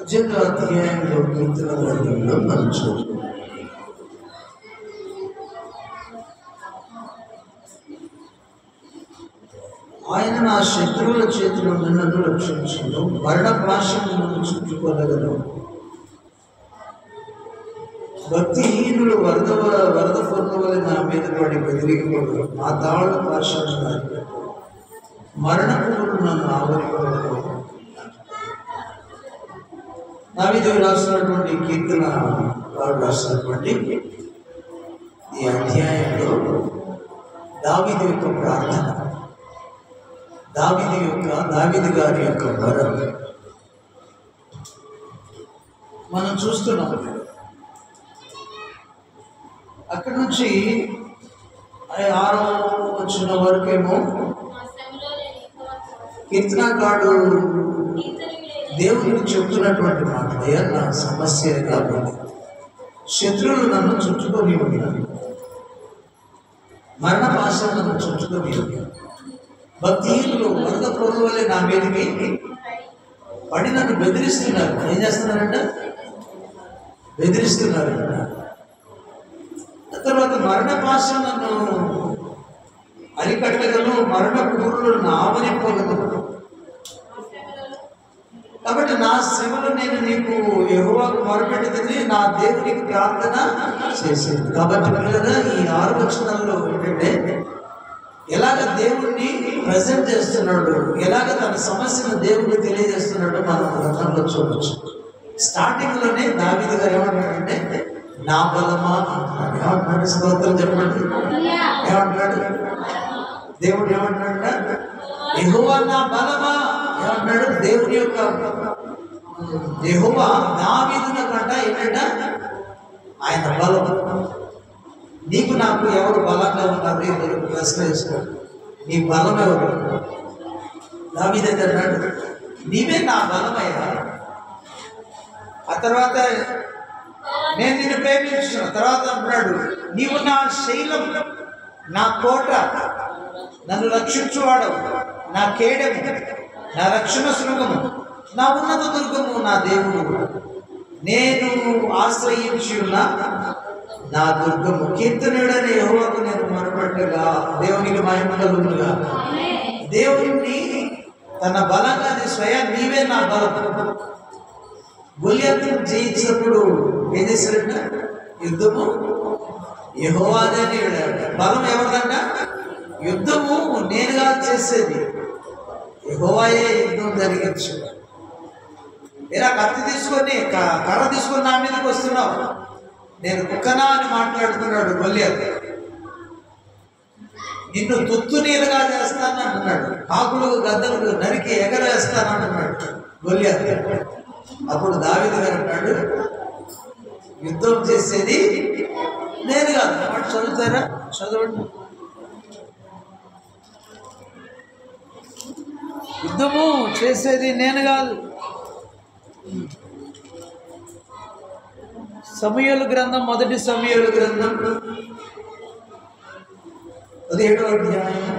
18వ అధ్యాయంలో కీర్తన గ్రంథంలో మనం చూస్తున్నాం. ఆయన నా శత్రువుల చేతిలో నన్ను రక్షించును, మరణ పాశము నన్ను చుట్టుకొనగలను. భక్తిహీనులు వరద పొంద వలె నా మీద పడి బెదిరిపోదు, నా తాళ పాశము మరణపురులు నన్ను ఆవరిపోదు. దావీదు రాసినటువంటి కీర్తన వారు రాసినటువంటి ఈ అధ్యాయంలో దావీదు యొక్క ప్రార్థన, దావీదు గారి యొక్క వరం మనం చూస్తున్నాం. అక్కడి నుంచి 6వ వచనం వరకేమో కీర్తనకారుడు దేవుడికి చెప్తున్నటువంటి మాట, అయ్యా నా సమస్య కాబట్టి శత్రువులు నన్ను చుట్టుకొని ఉన్నారు, మరణ భాష నన్ను చుట్టుకొని ఉన్నారు. భక్తిహీనులు వరద పొంద వల్లే నా మీదకి పడి నన్ను బెదిరిస్తున్నారు. ఏం చేస్తున్నారంట? బెదిరిస్తున్నారంట. తర్వాత మరణ భాష నన్ను అరికట్టగలను, మరణ పూర్లు ఆవరింపగలను. కాబట్టి నా శ్రమలో నేను నీకు యెహోవాకు మొరపెట్టింది, నా దేవునికి ప్రార్థన చేసేది. కాబట్టి పిల్లగా ఈ 6 వచనాల్లో ఏంటంటే ఎలాగ దేవుణ్ణి ప్రజెంట్ చేస్తున్నాడు, ఎలాగ తన సమస్యను దేవుడికి తెలియజేస్తున్నాడో మనం గ్రంథంలో చూడవచ్చు. స్టార్టింగ్లోనే దావీదు గారు ఏమంటాడంటే నా బలమా అంటున్నాడు. ఏమంటున్నాడు? స్తోత్రం చెప్పండి. ఏమంటున్నాడు? దేవుడు ఏమంటున్నాడు? యెహోవా నా బలమా. ఏమంటున్నాడు? దేవుని యొక్క యెహోవా దావీదుని కంట ఏంటంట? ఆయన బలం. నీకు నాకు ఎవరు బలంగా ఉన్నారు? ఎవరు ప్రశ్న వేసుకోండి. నీ బలం ఎవరు? దావీదు అన్నాడు నీవే నా బలమయ్యా. ఆ తర్వాత నేను నిన్ను ప్రేమించిన తర్వాత అంటున్నాడు నీవు నా శైలం, నా కోట, నన్ను రక్షించువాడవు, నా కేడము, నా రక్షణ శృంగము, నా ఉన్నత దుర్గము, నా దేవుడు, నేను ఆశ్రయించి ఉన్న నా దుర్గము. కీర్తనుడని యెహోవాకు నేను మొరపెట్టగా దేవునికి మహిమ కలుగునుగా. దేవుడిని తన బలంగా స్వయం నీవే నా బలం. గొలియాతును జయించినప్పుడు ఏం చేశాడంట? యుద్ధము యెహోవాదే అని వెళ్ళాడు. బలం ఎవరిదంట? యుద్ధము నేనుగా చేసేది, యెహోవాయే యుద్ధం జరిగించు. ఇలా కత్తి తీసుకొని కర్ర తీసుకొని నా మీదకి వస్తున్నావు, నేను కుక్కనా అని మాట్లాడుతున్నాడు గొలియాతు. నిన్ను తుత్తు నీరుగా చేస్తాను అంటున్నాడు, కాకులు గద్దలు నరికి ఎగరేస్తాను అంటున్నాడు గొలియాతు. అప్పుడు దావీదు గారు అంటాడు యుద్ధం చేసేది నేను కాదు. మాట చదువుతారా? చదవండి. యుద్ధము చేసేది నేను కాదు. సమూయేలు గ్రంథం, మొదటి సమూయేలు గ్రంథం 17వ అధ్యాయం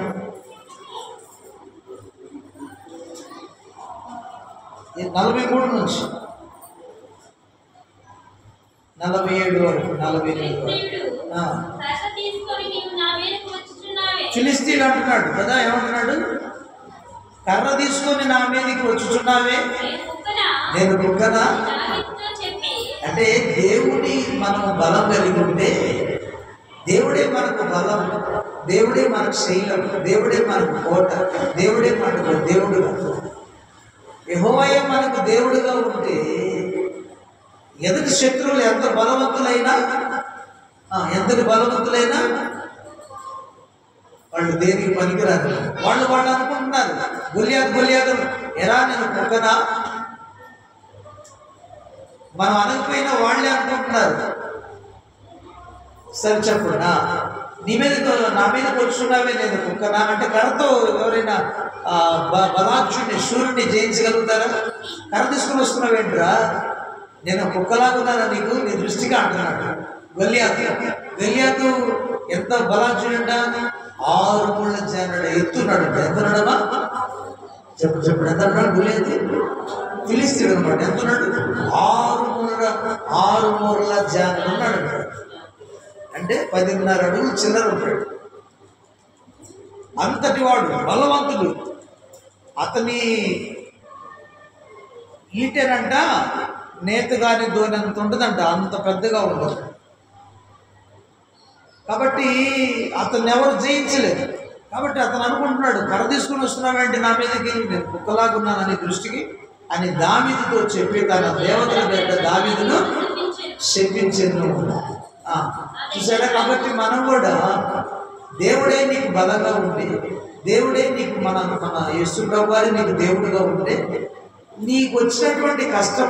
43 నుంచి 47 వరకు 48 వరకు. ఫిలిస్తీయుడు అంటున్నాడు కదా, ఏమంటున్నాడు? కర్ర తీసుకొని నా మీదకి వచ్చుచున్నావే, నేను కుక్కనా? అంటే దేవుడి మనం బలం కలిగి ఉంటే దేవుడే మనకు బలం, దేవుడే మనకు శైలం, దేవుడే మనకు కోట, దేవుడే మనకు దేవుడు. యెహోవాయే మనకు దేవుడుగా ఉంటే ఎదుటి శత్రువులు ఎంతటి బలవంతులైనా వాళ్ళు దేనికి పనికిరాదు. వాళ్ళు అనుకుంటున్నారు గొలియాతు ఎరా నేను కుక్కనా? మనం అనకపోయినా వాళ్ళే అనుకుంటున్నారు. సరే చెప్పండి, నా మీదకి వచ్చున్నావే, నేను కుక్కనా? అంటే కర్రతో ఎవరైనా బలాక్షుడిని శూరుని జయించగలుగుతారా? కర్ర తీసుకుని వస్తున్నావేంట్రా, నేను కుక్కలాగున్నానా నీకు, నీ దృష్టిగా అంటున్నాడు గొలియాతు. ఎంత బలాక్షుడంట? 6 ముళ్ళ జానుడు ఎత్తున్నాడు. ఎంతున్నాడమ్మా? చెప్పు ఎంత అన్నాడు? గులేది ఫిలిస్తీయుడు అనమాట. ఎంత ఉన్నాడు? 6 మూరల జానుడు ఉన్నాడు. అంటే 10.5 అడుగులు చిల్లర ఉంటాడు. అంతటి వాడు బలవంతుడు. అతని ఈటెనంట నేతగాని దోనంత ఉంటుందంట, అంత పెద్దగా ఉండదు. కాబట్టి అతన్ని ఎవరు జయించలేదు. కాబట్టి అతను అనుకుంటున్నాడు, కర్ర తీసుకుని వస్తున్నావేంటి నా మీదకి, నేను కుక్కలాగున్నానని దృష్టికి అని దావీదుతో చెప్పి తన దేవతల దగ్గర దావీదును శపించెను. చూసారా? కాబట్టి మనం కూడా దేవుడే నీకు బలంగా ఉంటే, దేవుడే నీకు మన యేసు ప్రభువారే నీకు దేవుడుగా ఉంటే, నీకు వచ్చినటువంటి కష్టం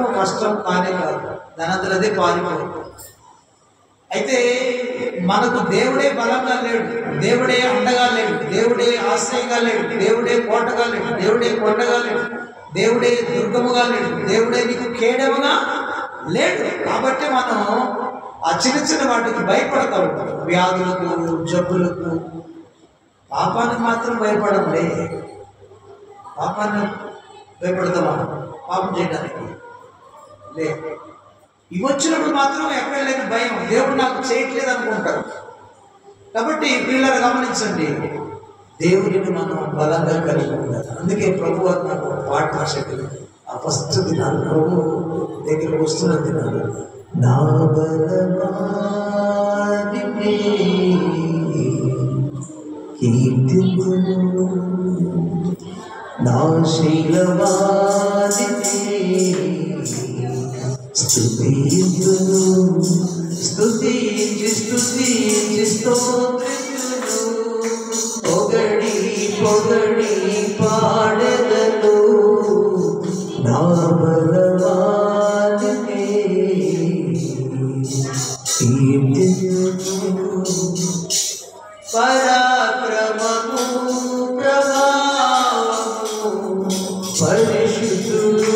కానే కాదు, దానంతరదే పారిపోదు. అయితే మనకు దేవుడే బలంగా లేడు, దేవుడే అండగా లేడు, దేవుడే ఆశ్రయంగా లేడు, దేవుడే కోటగా లేడు, దేవుడే కొండగా లేడు, దేవుడే దుర్గముగా లేడు, దేవుడే నీకు కేడముగా లేడు. కాబట్టి మనం ఆ చిన్న వాటికి భయపడతా ఉంటాం, వ్యాధులకు, జబ్బులకు. పాపానికి మాత్రం భయపడంలే. పాపాన్ని భయపడతామా? పాపం చేయడానికి లే. ఇవి వచ్చినప్పుడు మాత్రం ఎక్కడ లేని భయం, దేవుడు నాకు చేయట్లేదు అనుకుంటారు. కాబట్టి పిల్లలు గమనించండి, దేవుడిని మనం బలంగా కలిగి ఉండాలి. అందుకే ప్రభు నాకు పాట రాసేది, ఆ ఫస్ట్ దినాలు ప్రభు దగ్గర వస్తున్న దినాలు, నా బలవానినే కీర్తింతును, నా శైలవానినే స్తుతింతును, స్తుతించి స్తోత్రింతును, పొగడి పాడెదను, నా బలవానినే కీర్తింతును. పరాక్రమము ప్రభావము పరిశుద్ధుడు,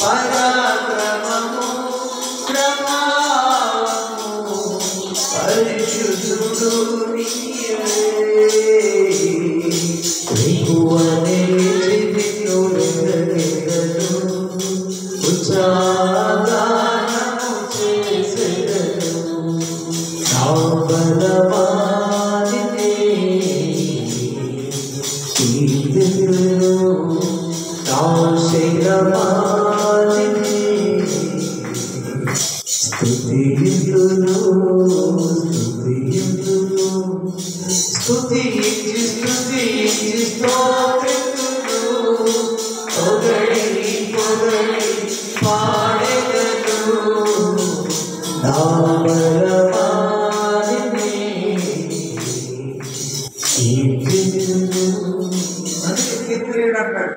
పరాక్రమము ప్రభావము పరిశుద్ధుడు నీవే, నిన్ను వెంగడెదను, ఉచ్చారణము చేసెదను, నా బలవానినే కీర్తింతును, నా శైలవానినే స్తుతింతును, స్తుతించి స్తోత్రింతును, పొగడి పాడెదను, నా బలవానినే కీర్తింతును. అందుకే కీర్తనీయుడు అంటాడు,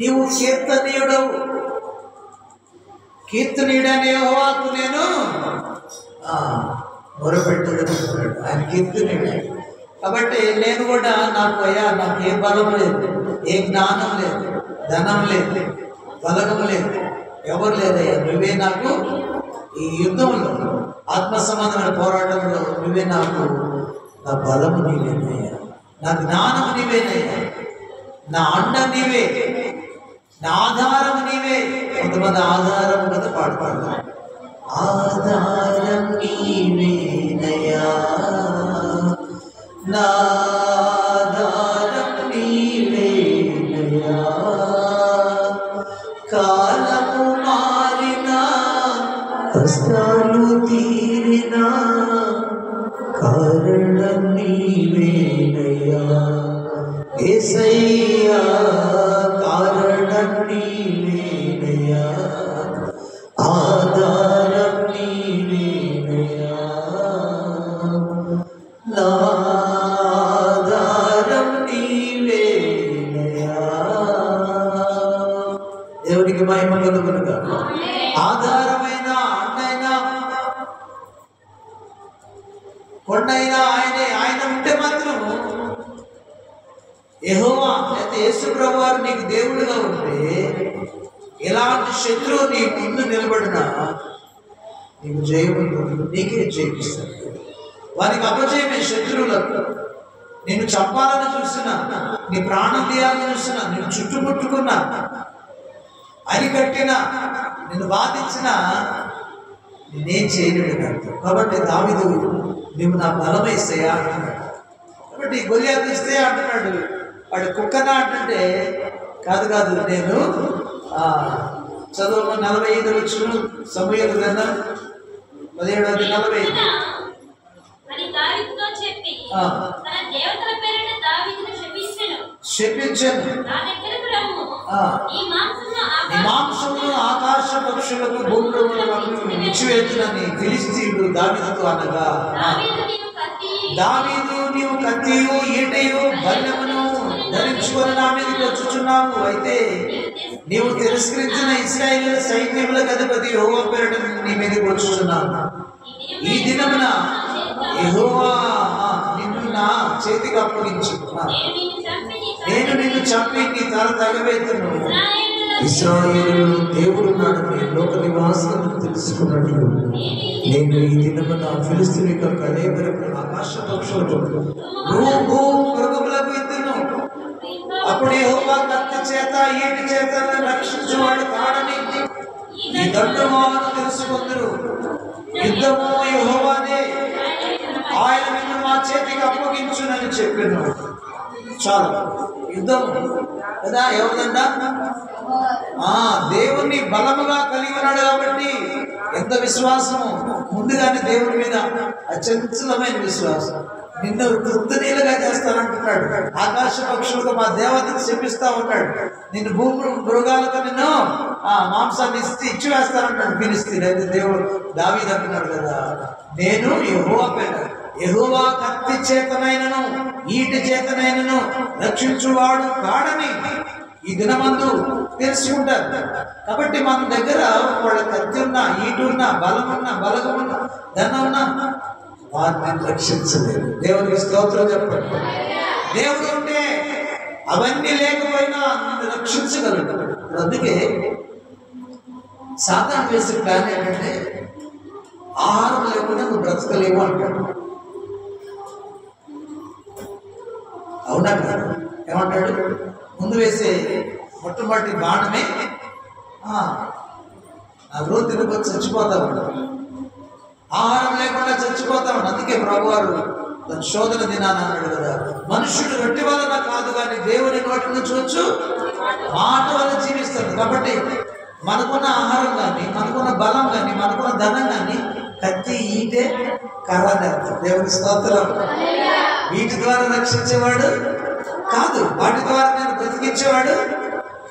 నీవు కీర్తనీయుడవు, కీర్తనీయుడనే యెహోవాకు నేను మొరపెట్టుకుంటున్నాడు. ఆయన కీర్తనీయుడే. కాబట్టి నేను కూడా నాకు ఏ బలం లేదు, ఏ జ్ఞానం లేదు, ధనం లేదు, బలగం లేదు, ఎవరు లేదయ్యా, నువ్వే నాకు ఈ యుద్ధంలో, ఆత్మ సంబంధమైన పోరాటంలో నువ్వే నాకు, నా బలము నీవేనయ్యా, నా జ్ఞానము నీవేనయ్యా, నా అండ నీవే, నా ఆధారము నీవే. కొంతమంది ఆధారం కదా పాడుతారు, ఆధారం నీవేనయ్యా, నా ఆధారం నీవేనయ్యా, కాలము మారినా కష్టాలు తీరినా కారణం నీవేనయ్యా, యేసయ్యా కారణం నీవేనయ్యా, ఆధారం నీవేనయ్యా, నా ఆధారం నీవేనయ్యా. దేవునికి మహిమ కలుగునుగా. ఆధారమైన అండైనా కొండైనా ఆయనే. ఆయన ఉంటే మాత్రం యెహోవా అయితే యేసు ప్రభువారు నీకు దేవుడుగా ఉంటే, ఎలాంటి శత్రువు నీ ముందు నిలబడినా నీకు జయం, నీకే జయిస్తాడు. వారికి అపజయమే శత్రువులకు. నిన్ను చంపాలని చూస్తున్నా, నీ ప్రాణం తీయాలని చూస్తున్నా, నిన్ను చుట్టుముట్టుకున్నా, అరికట్టినా, నిన్ను బాధించిన నేనేం చేయలేడు కాదు. కాబట్టి దావీదు నువ్వు నా బలమేస్తాయా అంటున్నాడు. కాబట్టి గొలియాతు ఇస్తే అంటున్నాడు. వాడు కుక్కనా అంటుంటే కాదు కాదు నేను చదువు 45 వచ్చిన సమూయేలు గ్రంథం 17:45 శపించను మాంసమును ఆకాశ పక్షులకు భూములకు ఇచ్చివేతునని ఫిలిష్తీయుడు దావీదుతో అనగా, దావీదు నీవు కత్తియు ఈటయు బల్లెమును ధరించుకొని నా మీదకి వచ్చుచున్నావు. అయితే నీవు తిరస్కరించిన ఇశ్రాయేలు సైన్యములకు అధిపతి యెహోవా పేరిట నీ మీదకి వచ్చుచున్నాను. ఈ దినమున యెహోవా నిన్ను నా చేతికి అప్పగించు, నేను నిన్ను చంపి నీ తల తగవేతును. ఇశ్రాయేలు దేవుడు నాడని లోక నివాసులను తెలుసుకున్నట్లు నేను ఈ దినమున ఫిలిష్తీయుల యొక్క కళేబరకు ఆకాశ పక్షులకు మృగములకు ఇద్దును. అప్పుడు యెహోవా కత్తి చేత ఈటి చేత రక్షించువాడు కాడని ఈ దండవాను తెలుసుకుందరు. యుద్ధము యెహోవాదే, ఆయన నిన్ను మా చేతికి అప్పగించునని చెప్పాను. చాలు, యుద్ధం కదా ఎవరిదంట? దేవుణ్ణి బలముగా కలిగి ఉన్నాడు కాబట్టి ఎంత విశ్వాసము, ముందుగానే దేవుడి మీద అచంచలమైన విశ్వాసం. నిన్ను తృప్తినీలుగా చేస్తానంటున్నాడు. ఆకాశ పక్షులకు మా దేవతను చెప్పిస్తా ఉంటాడు. నిన్ను భూమి మృగాలకు నిన్ను మాంసాన్ని ఇచ్చి వేస్తానంటాడు ఫిలిష్తీయులు. అయితే దేవుడు దావీదు అంటున్నాడు కదా, నేను యెహోవా పేర, యెహోవా కత్తి చేతనైనను ఈటి చేతనైనను రక్షించువాడు కాడని ఈ దినమందు తెలుసుకుంటారు. కాబట్టి మన దగ్గర వాళ్ళ కత్తి ఉన్నా, ఈటు ఉన్నా, బలమున్నా, బలగమున్నా, ధనం ఉన్నా వారిని రక్షించలేదు. దేవునికి స్తోత్రం చెప్పండి. దేవుడు ఉంటే అవన్నీ లేకపోయినా నిన్ను రక్షించగలడు. అందుకే సాతాను వేసే ప్లాన్ ఏంటంటే ఆహారం లేకుండా నువ్వు బ్రతకలేవు అంటాడు. అవునా కాదు? ఏమంటాడు? ముందు వేసే మొట్టమొదటి బాణమే నా రోజు తినకపోతే చచ్చిపోతావు, ఆహారం లేకుండా చచ్చిపోతావు. అందుకే ప్రభువారు శోధన దినాన్ని అన్నాడు కదా, మనుషుడు రొట్టె వలన కాదు కానీ దేవుని నోటి నుంచి వచ్చు మాట వల్ల జీవిస్తాడు. కాబట్టి మనకున్న ఆహారం కానీ, మనకున్న బలం కానీ, మనకున్న ధనం కానీ కత్తి, ఈటే, కర్ర. దేవుని స్తోత్రం. వీటి ద్వారా రక్షించేవాడు కాదు, వాటి ద్వారా నేను బ్రతికించేవాడు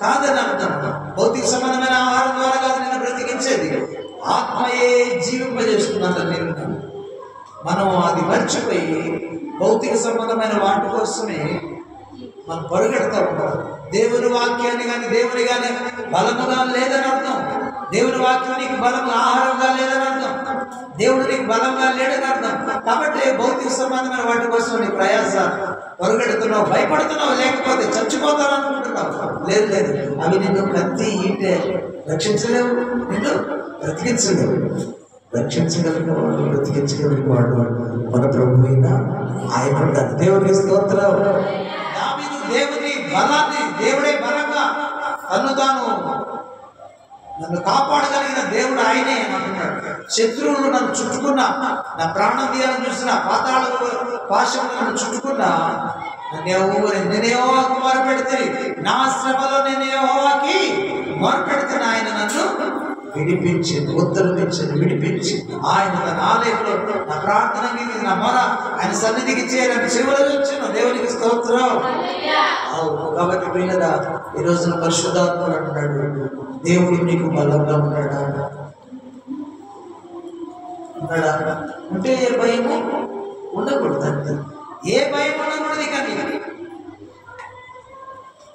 కాదని అర్థం. భౌతిక సంబంధమైన ఆహారం ద్వారా కాదు నేను బ్రతికించేది, ఆత్మయే జీవింపజేస్తున్నాను నేను. మనం అది మర్చిపోయి భౌతిక సంబంధమైన వాటి కోసమే మనం పరుగెడతా ఉంటాం. దేవుని వాక్యాన్ని కానీ, దేవుని కానీ బలముగా లేదని అర్థం. దేవుని వాక్యం నీకు బలము ఆహారంగా లేదని అర్థం. దేవుడు నీకు బలంగా లేడని అర్థం. కాబట్టి భౌతిక సంబంధమైన వాటి కోసం నీ ప్రయాస పరుగెడుతున్నావు, భయపడుతున్నావు, లేకపోతే చచ్చిపోతావు అనుకుంటున్నావు. లేదు లేదు, అవి నిన్ను కత్తి, ఈటే రక్షించలేవు, నిన్ను బ్రతికించలేవు. రక్షించగలిగిన వాడు, బ్రతికించగలిగిన వాడు మన ప్రభు అయినా ఆయన ఉంటారు. దేవునికి స్తోత్రం. దావీదు దేవుని బలాన్ని, దేవుడే బలంగా తను తాను నన్ను కాపాడగలిగిన దేవుడు ఆయనే అంటున్నాడు. శత్రువులు నన్ను చుట్టుకున్నా, నా ప్రాణం తీయాలని చూసిన పాతాళ పాశములు నన్ను చుట్టుకున్నా, నేను యెహోవాకు మొరపెడితే, నా శ్రమలో నేను యెహోవాకి మొరపెడితే ఆయన నన్ను విడిపించింది, ఉత్తరమించింది, విడిపించింది. ఆయన తన ఆలయంలో నా ప్రార్థనకి, నా మొర ఆయన సన్నిధికి చేయాలని చివరి వచ్చాను. దేవునికి స్తోత్రం. కాబట్టి పిల్లగా ఈ రోజున పరిశుద్ధాత్ముడు అంటున్నాడు, దేవుడు నీకు బలంగా ఉన్నాడా? అంటే ఏ భయము ఉండకూడదు, అంతే. ఏ భయం ఉండకూడదు. కానీ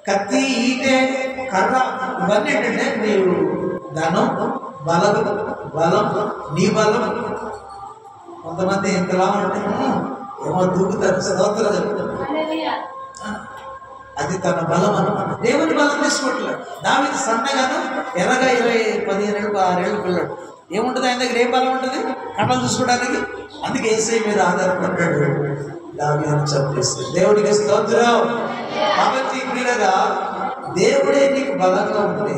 కత్తి, ఈటే, కర్ర ఇవన్నీ ఏంటంటే నీవు ధనం, బలం, నీ బలం. కొంతమంది ఇంతలా అంటే ఏమో దూకుతారు, స్తోత్రం చెప్తారు. అది తన బలం అన్నమాట. దేవుని బలం తీసుకోవట్లేదు. దావీదు సన్నగాను ఎర్రగా 15 ఏళ్ళు 6 ఏళ్ళు పిల్లడు. ఏముంటుంది ఆయన దగ్గర? ఏం బలం ఉంటుంది? కళ్ళలు చూసుకోవడానికి. అందుకే యేసయ్య మీద ఆధారపడ్డాడు. దావీదుని చంపేశాడు. దేవుడికి స్తోత్రం. కాబట్టి ప్రియులారా, దేవుడే నీకు బలంగా ఉంటే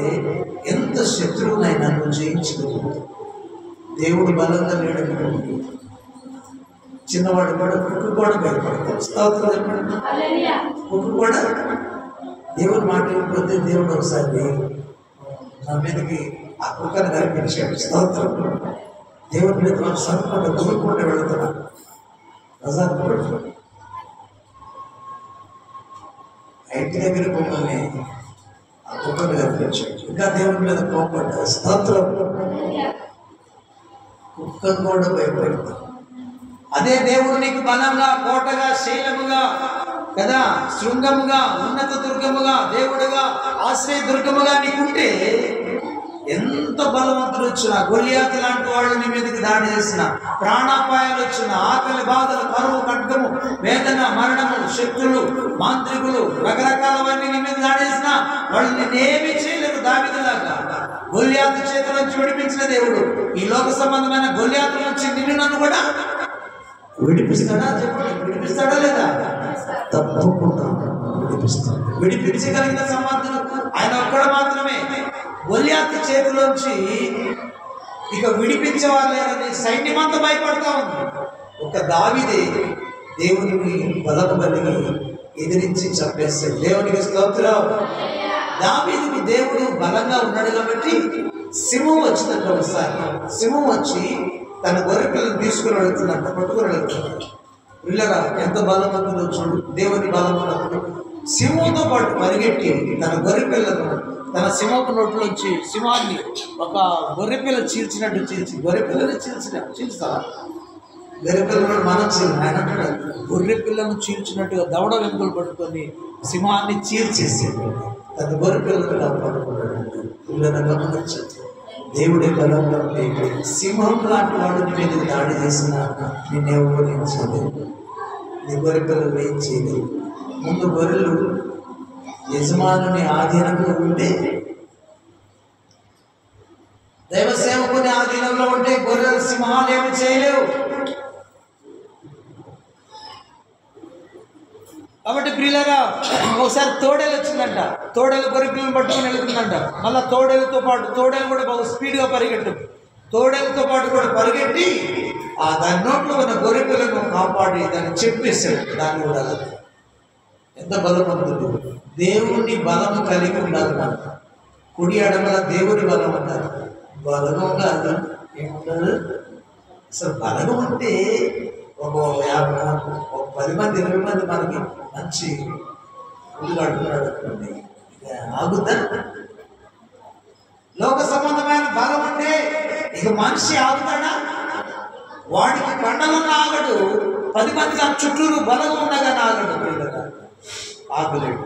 ఎంత శత్రువునైనా నువ్వు జయించగలుగుతావు. దేవుడు బలంగా లేడనుకోండి, చిన్నవాడు కూడా కుక్కు కూడా భయపడతాడు. స్తోత్రం చెప్పండి. కుక్కు కూడా దేవుడు మాట ఇవ్వకపోతే దేవుడు ఒకసారి నా మీదకి ఆ కుక్కను కనిపించాడు. స్తోత్రం. దేవుడి మీద సరిపడ దూరకుండా వెళుతున్నా ప్రజాపడు ఇంటి దగ్గర కుక్కల్ని ఆ కుక్కను కనిపించాడు. ఇంకా దేవుడి మీద కోపడ్డా. స్తోత్రం. కుక్క కూడా భయపడతాడు. అదే దేవుడు నీకు బలంగా, కోటగా, శైలముగా కదా, శృంగముగా, ఉన్నత దుర్గముగా, దేవుడుగా, ఆశ్రయ దుర్గముగా నీకుంటే ఎంత బలవంతులు వచ్చినా, గొల్లియాతు లాంటి వాళ్ళు నీ మీదకి దాడి చేసిన, ప్రాణాపాయాలు వచ్చిన, ఆకలి బాధలు, కరువు, ఖడ్గము, వేదన, మరణము, శక్తులు, మాంత్రికులు, రకరకాలవన్నీ నీ మీద దాడి చేసిన వాళ్ళు నేనేమీ చేయలేరు. దావీదులాగా గొల్లియాతు చేతుల నుంచి విడిపించిన దేవుడు ఈ లోక సంబంధమైన గొల్లియాతు నుంచి నిన్ను నన్ను కూడా విడిపిస్తాడా? చెప్పండి, విడిపిస్తాడా లేదా? తప్పకుండా విడిపిస్తాడు. విడిపించగలిగిన సమర్థుడు ఆయన ఒక్కడు మాత్రమే. గొల్లియాతు చేతిలోంచి ఇక విడిపించేవారు లేదని సైన్యమంతా భయపడతా ఉంది. ఒక దావీదే దేవునికి బలము కలిగి ఎదిరించి చంపేస్తాడు. దేవునికి స్తోత్రం. దావీదుకు దేవుడు బలంగా ఉన్నాడు కాబట్టి సింహం వచ్చిందంట. ఒకసారి సింహం వచ్చి తన గొర్రె పిల్లలు తీసుకుని వెళుతున్నట్ట, పట్టుకుని వెళుతున్నాడు. పిల్లరా ఎంత బలవంతుడు చూడు, దేవుని బలవంతుడు. సింహంతో పాటు పరిగెట్టి తన గొర్రె పిల్లలను తన సింహపు నోట్లోంచి సింహాన్ని ఒక గొర్రె పిల్ల చీల్చినట్టు చీల్చి, గొర్రె పిల్లని చీల్స్తావా? గొర్రె పిల్లలు మనం ఆయన గొర్రె పిల్లను చీల్చినట్టుగా దవడ వెంకులు పట్టుకొని సింహాన్ని చీల్చేసాడు. తన గొర్రె పిల్లలు కాపాడుకున్నాడు. పిల్లల గమనించదు. దేవుడి బలంగా సింహం లాంటి వాడు నీ మీద దాడి చేసిన నిన్నెవరు ఏం చేయలేదు. నీ గొర్రె పిల్లలు ఏం చేయలేదు. ముందు గొర్రెలు యజమానుని ఆధీనంలో ఉంటే, దైవ సేవకుని ఆధీనంలో ఉంటే గొర్రెలు సింహాలు ఏమి చేయలేవు. కాబట్టి ప్రియులారా, ఒకసారి తోడేలు వచ్చిందంట. తోడేలు గొర్రె పిల్లలు పట్టుకొని వెళ్తుందంట. మళ్ళీ తోడేలతో పాటు తోడేలు కూడా బాగా స్పీడ్గా పరిగెట్టు. తోడేలతో పాటు కూడా పరిగెట్టి దాని నోట్లో ఉన్న గొర్రె పిల్లను కాపాడి దాన్ని చెప్పేశాడు. దాన్ని కూడా ఎంత బలవంతుడు. దేవుని బలము కలిగి ఉండాలి. మనం కుడి అడమల దేవుని బలం ఉండాలి. బలము కాదు ఏముండాలి. అసలు బలము ఉంటే ఒక 10 మంది 20 మంది మనకి మంచి ఇల్లు కడుతున్నాడు అనుకోండి, ఆగుద్దా? లోక సంబంధమైన బలం అంటే ఇక మనిషి ఆగుతాడా? వాడికి కండలను ఆగడు. 10 మంది చుట్టూరు బలంగా ఉండగా ఆగడు. ఆగలేడు.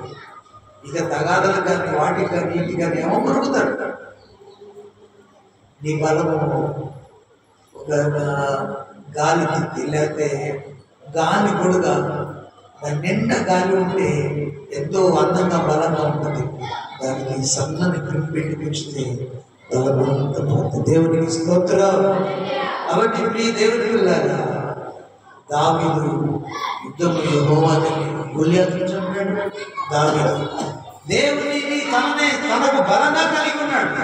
ఇక తగాదలు కానీ వాటికి కానీ ఇంటికి కానీ ఏమో కొరుకుతాడు. నీ బలము ఒక గాలి తిత్తి, లేకపోతే గాలి గొడుగా, దాని నిండా గాలి ఉంటే ఎంతో అందంగా బలంగా ఉంటుంది. దానికి సన్నని పెట్టి పెంచితే బలవంతం పోతుంది. దేవునికి స్తోత్రం. కాబట్టి మీ దేవుని వెళ్ళాలా, దావీదు యుద్ధంలో యెహోవాని గొల్లియాతును చంపాడు. దావీదు దేవుని తనకు బలంగా కలిగి ఉన్నాడు,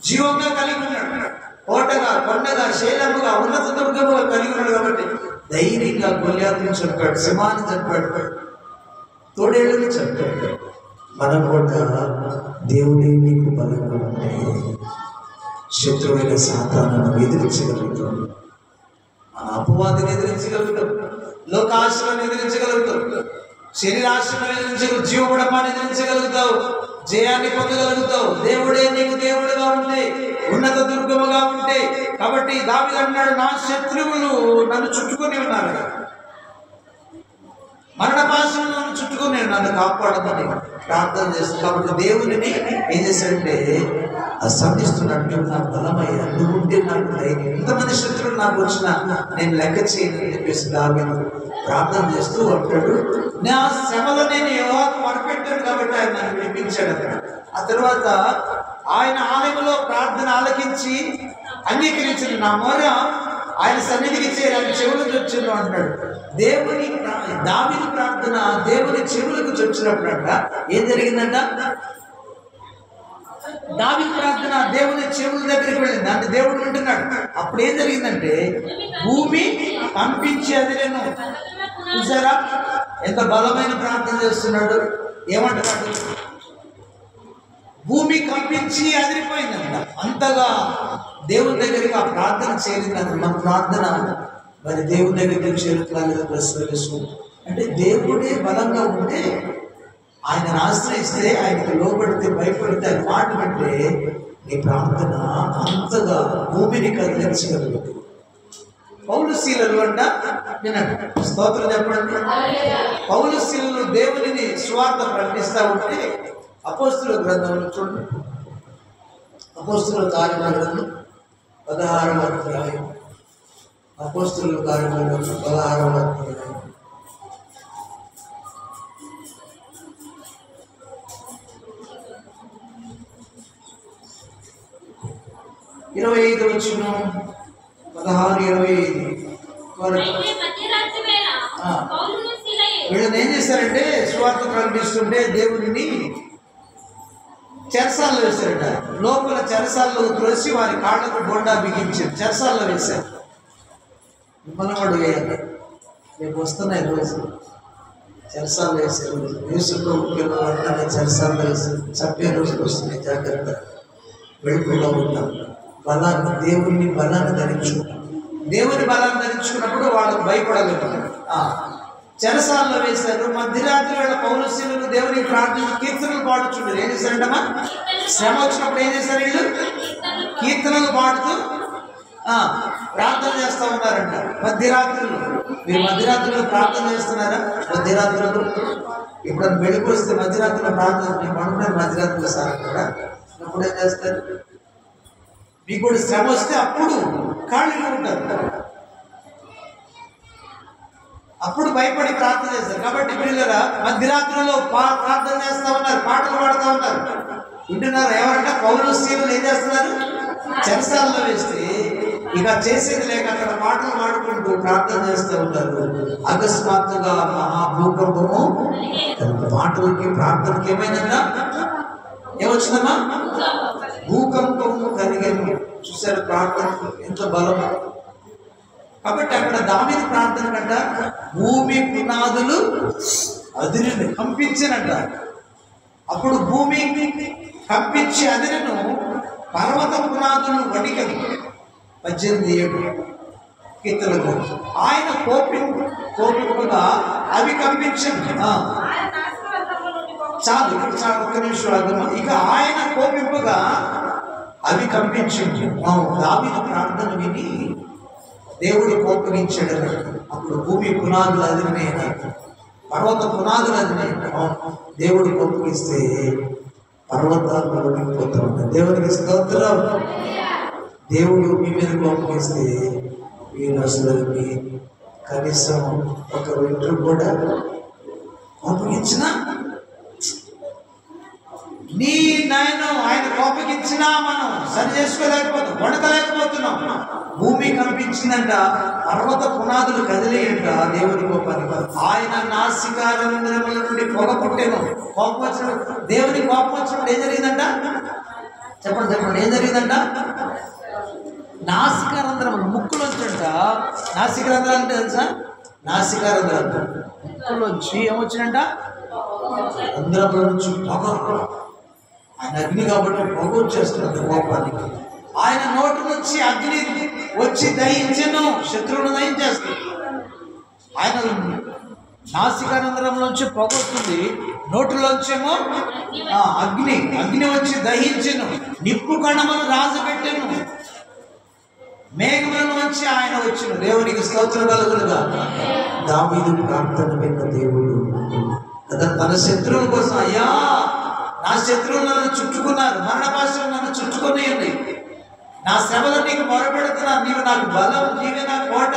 జీవంగా కలిగి ఉన్నాడు, కోటగా, కొండగా, శైలముగా, ఉన్నత దుర్గముగా కలిగి ఉన్నాడు. కాబట్టి ధైర్యంగా గొల్లియాతును చంపాడు, సింహాన్ని చంపాడు, తోడేళ్ళని చంపాడు. మనం కూడా దేవుడే నీకు బలంగా ఉంటే శత్రువైన సాతానును ఎదిరించగలుగుతాం. మన అపవాదిని ఎదిరించగలుగుతాం, లోకాశలను ఎదిరించగలుగుతాం, శరీరాశలను ఎదిరించగలుగుతావు, జీవబడమాన్ని ఎదిరించగలుగుతావు, జయాన్ని పొందగలుగుతావు. దేవుడే నీకు దేవుడుగా ఉంటే, ఉన్నత దుర్గముగా ఉంటే. కాబట్టి దావీదు అన్నాడు, నా శత్రువులు నన్ను చుట్టుకొని ఉన్నారు, మరణ పాశం నన్ను చుట్టుకొని నన్ను కాపాడమని ప్రార్థన చేస్తాను. కాబట్టి దేవుడిని ఏం చేశాడంటే సంధిస్తున్నాడు. నువ్వు నాకు బలమయ్యా, నువ్వు ఉంటే నాకు ధైర్యం. ఎంతమంది శత్రువులు నాకు వచ్చినా నేను లెక్క చేయను అని చెప్పేసి దావీదు ప్రార్థన చేస్తూ ఉంటాడు. నా శ్రమలో నేను యెహోవాకు మొరపెట్టాను కాబట్టి ఆయన నన్ను విడిపించాడు అక్కడ. ఆ తర్వాత ఆయన ఆలయంలో ప్రార్థన ఆలకించి అంగీకరించిన నా మొర ఆయన సన్నిధికి చేరి ఆయన చెవులు చొచ్చును అంటాడు. దావీదు ప్రార్థన దేవుని చెవులకు చొచ్చినప్పుడు అంట ఏం జరిగిందంట? దావీదు ప్రార్థన దేవుని చెవుల దగ్గరికి వెళ్ళింది. అంటే దేవుడు వింటున్నాడు. అప్పుడు ఏం జరిగిందంటే భూమి కంపించి అదిరేను. చూసారా ఎంత బలమైన ప్రార్థన చేస్తున్నాడు? ఏమంటున్నాడు? భూమి కంపించి అదిరిపోయిందంట. అంతగా దేవుని దగ్గరికి ఆ ప్రార్థన చేరిందంట. మన ప్రార్థన మరి దేవుని దగ్గరికి చేరుకోవాలి. ప్రశ్న అంటే దేవుడే బలంగా ఉంటే, ఆయనను ఆశ్రయిస్తే, ఆయనకు లోబడితే, భయపడితే, ఆయన మాట వింటే నీ ప్రార్థన అంతగా భూమిని కదిలించగలుగుతుంది. పౌలుశీలలు అంట వినండి, స్తోత్రం చెప్పండి. పౌలుశీలలు దేవునిని సువార్త ప్రకటిస్తూ ఉంటే అపోస్తుల గ్రంథంలో చూడండి, అపోస్తుల కార్యముల గ్రంథం 16వ అధ్యాయం, అపోస్తుల కార్యముల గ్రంథం 16వ అధ్యాయం 25 వచనం 16-25 వీళ్ళని ఏం చేశారంటే సువార్త ప్రకటిస్తుంటే దేవుడిని చెరసాల్లో వేశారట. లోపల చెరసాల్లో త్రోసి వారి కాళ్ళకు బొండా బిగించారు, చెరసాల్లో వేశారు. మిమ్మల్ని కూడా వేయాలి, రేపు వస్తున్నాయి రోజు చెరసాల్లో వేసారు. న్యూస్లో ముఖ్యంగా చెరసాల్లో వేసారు. చంపే రోజులు వస్తున్నాయి, జాగ్రత్త. వెలుగులో ఉంటాం. బలాన్ని, దేవుని బలాన్ని ధరించుకుంటాం. దేవుని బలాన్ని ధరించుకున్నప్పుడు వాళ్ళకు భయపడలేదు. చెరసాల్లో వేశారు. మధ్యరాత్రి వేళ పౌలుశీలలు దేవుని ప్రార్థన కీర్తనలు పాడుచుంటారు. ఏం చేశారంటమ్మా? శ్రమ వచ్చినప్పుడు ఏం చేశారు? వీళ్ళు కీర్తనలు పాడుతూ ప్రార్థన చేస్తూ ఉన్నారంట. మధ్యరాత్రులు. మీరు మధ్యరాత్రులు ప్రార్థన చేస్తున్నారా? మధ్యరాత్రులు ఇప్పుడు వెలుగు వస్తే మధ్యరాత్రులు ప్రార్థన, మేము అనుకున్నారు మధ్యరాత్రులు సార్ కూడా. అప్పుడు ఏం చేస్తారు? మీకు కూడా శ్రమ వస్తే అప్పుడు ఖాళీగా ఉంటారు, అప్పుడు భయపడి ప్రార్థన చేస్తారు. కాబట్టి పిల్లల మధ్యరాత్రుల్లో ప్రార్థన చేస్తూ ఉన్నారు, పాటలు పాడుతూ ఉన్నారు. వింటున్నారు? ఎవరంటే పౌలుశీలలు ఏం చేస్తున్నారు? చెరసాల్లో వేస్తే ఇక చేసేది లేక అక్కడ పాటలు పాడుకుంటూ ప్రార్థన చేస్తూ ఉంటారు. అకస్మాత్తుగా మహాభూకంపము పాటలకి ప్రార్థనకి ఏమైందన్నా? ఏమొచ్చిందమ్మా? భూకంపము కలిగేది. చూసారు ప్రార్థన ఎంత బలం. కాబట్టి అక్కడ దావీదు ప్రార్థన కంట భూమి పునాదులు అదిరిని కంపించినంట. అప్పుడు భూమి కంపించి అదిరిను, పర్వత పునాదులు వణికను. 18 కీర్తనలు. ఆయన కోపింపుగా అవి కంపించండి. చాలు, ఒక్క నిమిషం. ఇక ఆయన కోపింపుగా అవి కంపించండి. దావీదు ప్రార్థన విని దేవుడు కోపగించాడు. అప్పుడు భూమి పునాదులు అదిరినాయి, పర్వత పునాదులు అదిరినాయి. దేవుడు కోపగిస్తే పర్వతాలు వణికిపోతూ ఉంటాయి. దేవునికి స్తోత్రం. దేవుడు మీ మీద కోపగిస్తే మీరు అసలు కనీసం ఒక వెంట్రుక కూడా కోపగించినా నీ నాయన ఆయన కోపగించినా మనం సరి చేసుకోలేకపోతాం, వణకలేకపోతున్నాం. భూమి కంపించిందంట, పర్వత పునాదులు కదిలేయంట దేవుని కోపానికి. ఆయన నాసికారంధ్రముల నుండి పొగ పుట్టెను. కోపం వచ్చినప్పుడు, దేవుని కోపం వచ్చినప్పుడు ఏం జరిగిందంట? చెప్పండి, ఏం జరిగిందంట? నాసికారంధ్రములు, ముక్కులోంచంట. నాసికారంధ్రాలు అంటే తెలుసా? నాసికారంధ్రాలు ముక్కులోంచి ఏమొచ్చిందంట? రంధ్రముల నుంచి పొగ. ఆయన అగ్ని కాబట్టి పొగ వచ్చేస్తున్నది కోపానికి. ఆయన నోటి నుంచి అగ్ని వచ్చి దహించను, శత్రువును దహించేస్తుంది. ఆయన నాసికారంధ్రంలోంచి పొగ వస్తుంది, నోటిలోంచేమో అగ్ని వచ్చి దహించను, నిప్పు కణములు రాజుపెట్టెను, మేఘములను వచ్చి ఆయన వచ్చును. దేవునికి స్తోత్రం కలుగునుగా. దావీదు ప్రార్థన విన్న దేవుడు తన శత్రువుల కోసం, అయ్యా నా శత్రువులు నన్ను చుట్టుకున్నారు, మరణ భాషలు నన్ను చుట్టుకుని ఉన్నాయి, నా శ్రమలో నీకు మొరపెడుతున్నా, నీవు నాకు బలం, నీవే నా కోట,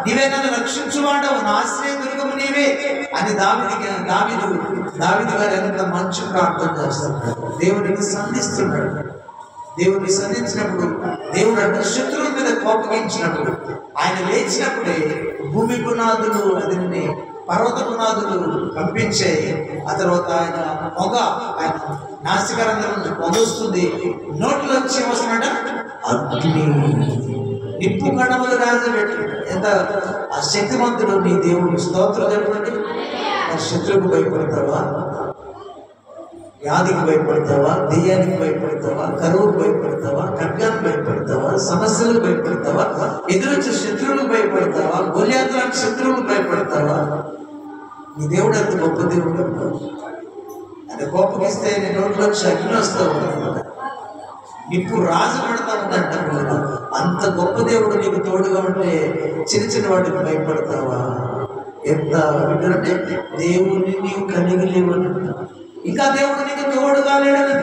నీవే నన్ను రక్షించువాడవు, నా ఆశ్రయ దుర్గము నీవే అని దావీదు. దావీదు గారు ఎంత మంచి ప్రార్థన చేస్తున్నాడు, దేవుడికి సంధిస్తున్నాడు. దేవుడిని సంధించినప్పుడు, దేవుడు అంటే శత్రువుల మీద కోపగించినప్పుడు, ఆయన లేచినప్పుడే భూమి పునాదులు అదిని పర్వత పునాదులు కంపించే. ఆ తర్వాత ఆయన పొగ, ఆయన నాసికారంధ్రం నుంచి పొగ వస్తుంది, నోట్లో వచ్చి వస్తున్నాడ అగ్ని, నిప్పు కణములు రాజబెట్టి. ఎంత ఆ శక్తివంతుడు నీ దేవుడు. స్తోత్రం చెప్పండి. శత్రువుకు భయపడతావా? వ్యాధికి భయపడతావా? దెయ్యానికి భయపడతావా? కరువుకు భయపడతావా? ఖడ్గానికి భయపడతావా? సమస్యలకు భయపడతావా? ఎదురొచ్చే శత్రువులకు భయపడతావా? గొల్యాతు లాంటి శత్రువులకు భయపడతావా? నీ దేవుడు అంత గొప్ప దేవుడు. అది కోపగిస్తే నీ నోట్లో అగ్ని వస్తూ ఉంటుంది, నిప్పు రాజు పడతా ఉందంట. అంత గొప్ప దేవుడు నీకు తోడుగా ఉంటే చిన్న చిన్న వాటికి భయపడతావా? ఎంత అంటే దేవుడిని నీవు కలిగి లేవనంట. ఇంకా దేవుడు నీకు తోడుగా లేడని,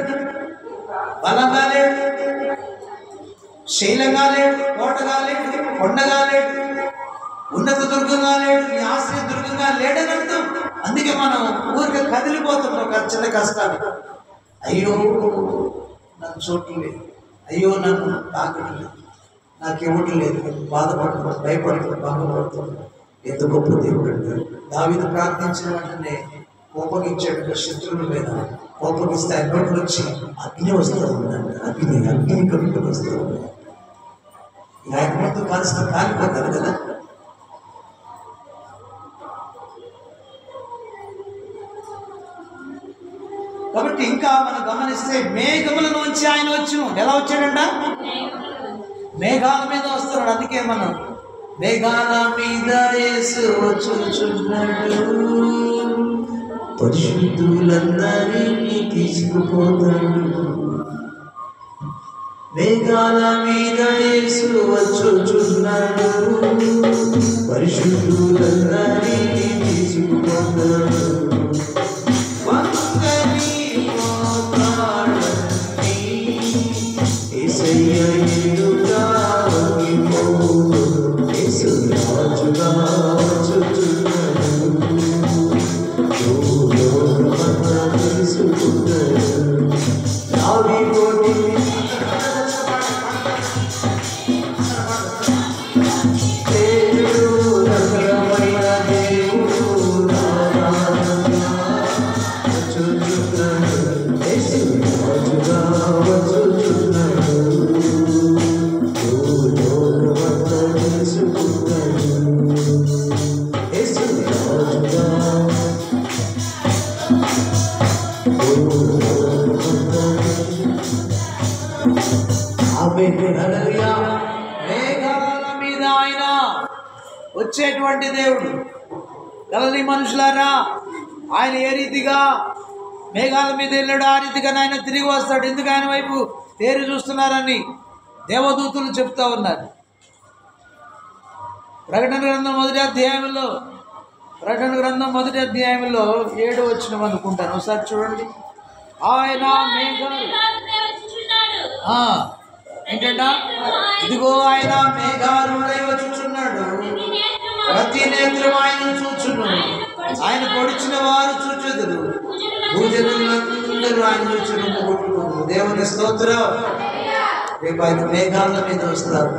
బలంగా లేడు, శైలంగా లేడు, కోటగా లేడు, కొండగా లేడు, ఉన్నత దుర్గంగా లేడు, నీ ఆశ్రయ దుర్గంగా లేడని అర్థం. అందుకే మనం ఊరికే కదిలిపోతున్నాం చిన్న కష్టాలు. అయ్యో నాకు చోటు లేదు, అయ్యో నన్ను తాకడం లేదు, నాకు ఇవ్వటం లేదు, బాధపడుతున్నాను, భయపడుతున్నాను, బాధపడుతున్నాను. ఎంత గొప్ప దేవుడు అంటారు. దావీదు ప్రార్థించిన వెంటనే కోపగించాడు శత్రువుల మీద. కోపగిస్తే అన్నట్టు వచ్చి అగ్ని వస్తూ ఉందంట. అగ్ని కట్టుకు వస్తూ ఉంది. ఆయన ముందు కాల్సిన కాలిపోతారు కదా. కాబట్టి ఇంకా మనం గమనిస్తే మేఘములలోంచి ఆయన వచ్చును. ఎలా వచ్చాడంట? మేఘాల మీద వస్తున్నాడు. అందుకే మనం మేఘాల మీద యేసు వచ్చుచున్నాడు, పరిశుద్ధులందరినీ తీసుకుపోతాడు. మేఘాల మీద యేసు వచ్చుచున్నాడు, పరిశుద్ధులందరినీ తీసుకుపోతాడు. మేఘాల మీద ఆయన వచ్చేటువంటి దేవుడు. గలలి మనుషులారా, ఆయన ఏ రీతిగా మేఘాల మీద వెళ్ళాడు, ఆ రీతిగా ఆయన తిరిగి వస్తాడు. ఎందుకు ఆయన వైపు తేరి చూస్తున్నారని దేవదూతులు చెప్తా ఉన్నారు. ప్రకటన గ్రంథం మొదటి అధ్యాయంలో 7వ వచనం అనుకుంటాను, ఒకసారి చూడండి. ఆయన మేఘాలు ఏంటంట? ఇదిగో ఆయన మేఘాలుడై వచ్చుచున్నాడు, ప్రతి నేత్రం ఆయన చూచున్నాడు, ఆయన పొడిచిన వారు చూచుదురు, భూజనులందరూ ఆయన చూచును కొట్టుకున్నారు. దేవుని స్తోత్రం. రేపు ఆయన మేఘాల మీద వస్తారు.